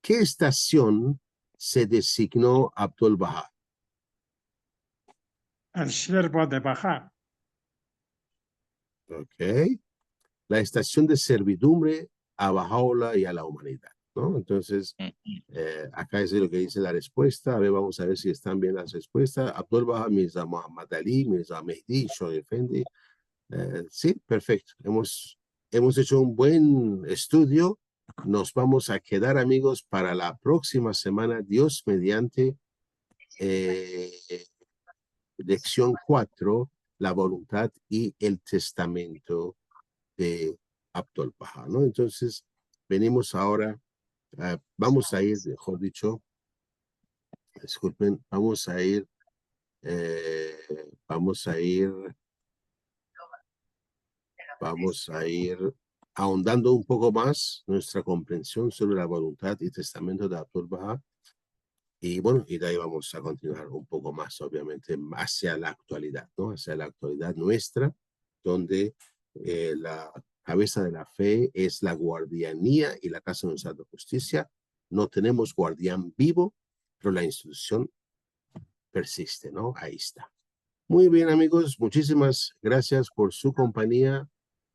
¿Qué estación se designó Abdul Baha? El siervo de Baja. Ok. La estación de servidumbre a Bahá'u'lláh y a la humanidad, ¿no? Entonces, acá es lo que dice la respuesta. A ver, vamos a ver si están bien las respuestas. Abdul Baha, Mirza Muhammad Ali, Mirza Mehdi, Shoaib Effendi. Sí, perfecto. Hemos hecho un buen estudio. Nos vamos a quedar, amigos, para la próxima semana, Dios mediante, lección 4, la voluntad y el testamento de Abdul Baha, ¿no? Entonces, venimos ahora, vamos a ir, mejor dicho, disculpen, vamos a ir ahondando un poco más nuestra comprensión sobre la voluntad y testamento de Abdul Baha. Y bueno, y de ahí vamos a continuar un poco más, obviamente, hacia la actualidad, ¿no? Hacia la actualidad nuestra, donde la cabeza de la fe es la guardianía y la Casa Universal de Justicia. No tenemos guardián vivo, pero la institución persiste, ¿no? Ahí está. Muy bien, amigos, muchísimas gracias por su compañía,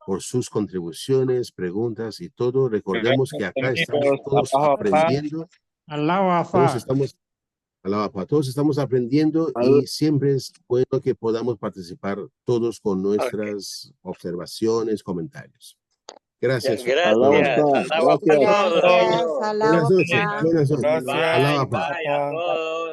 por sus contribuciones, preguntas y todo. Recordemos que acá estamos todos aprendiendo. Todos estamos aprendiendo y siempre es bueno que podamos participar todos con nuestras observaciones, comentarios. Gracias. Gracias. Buenas noches. Gracias. Alá, Bye a todos.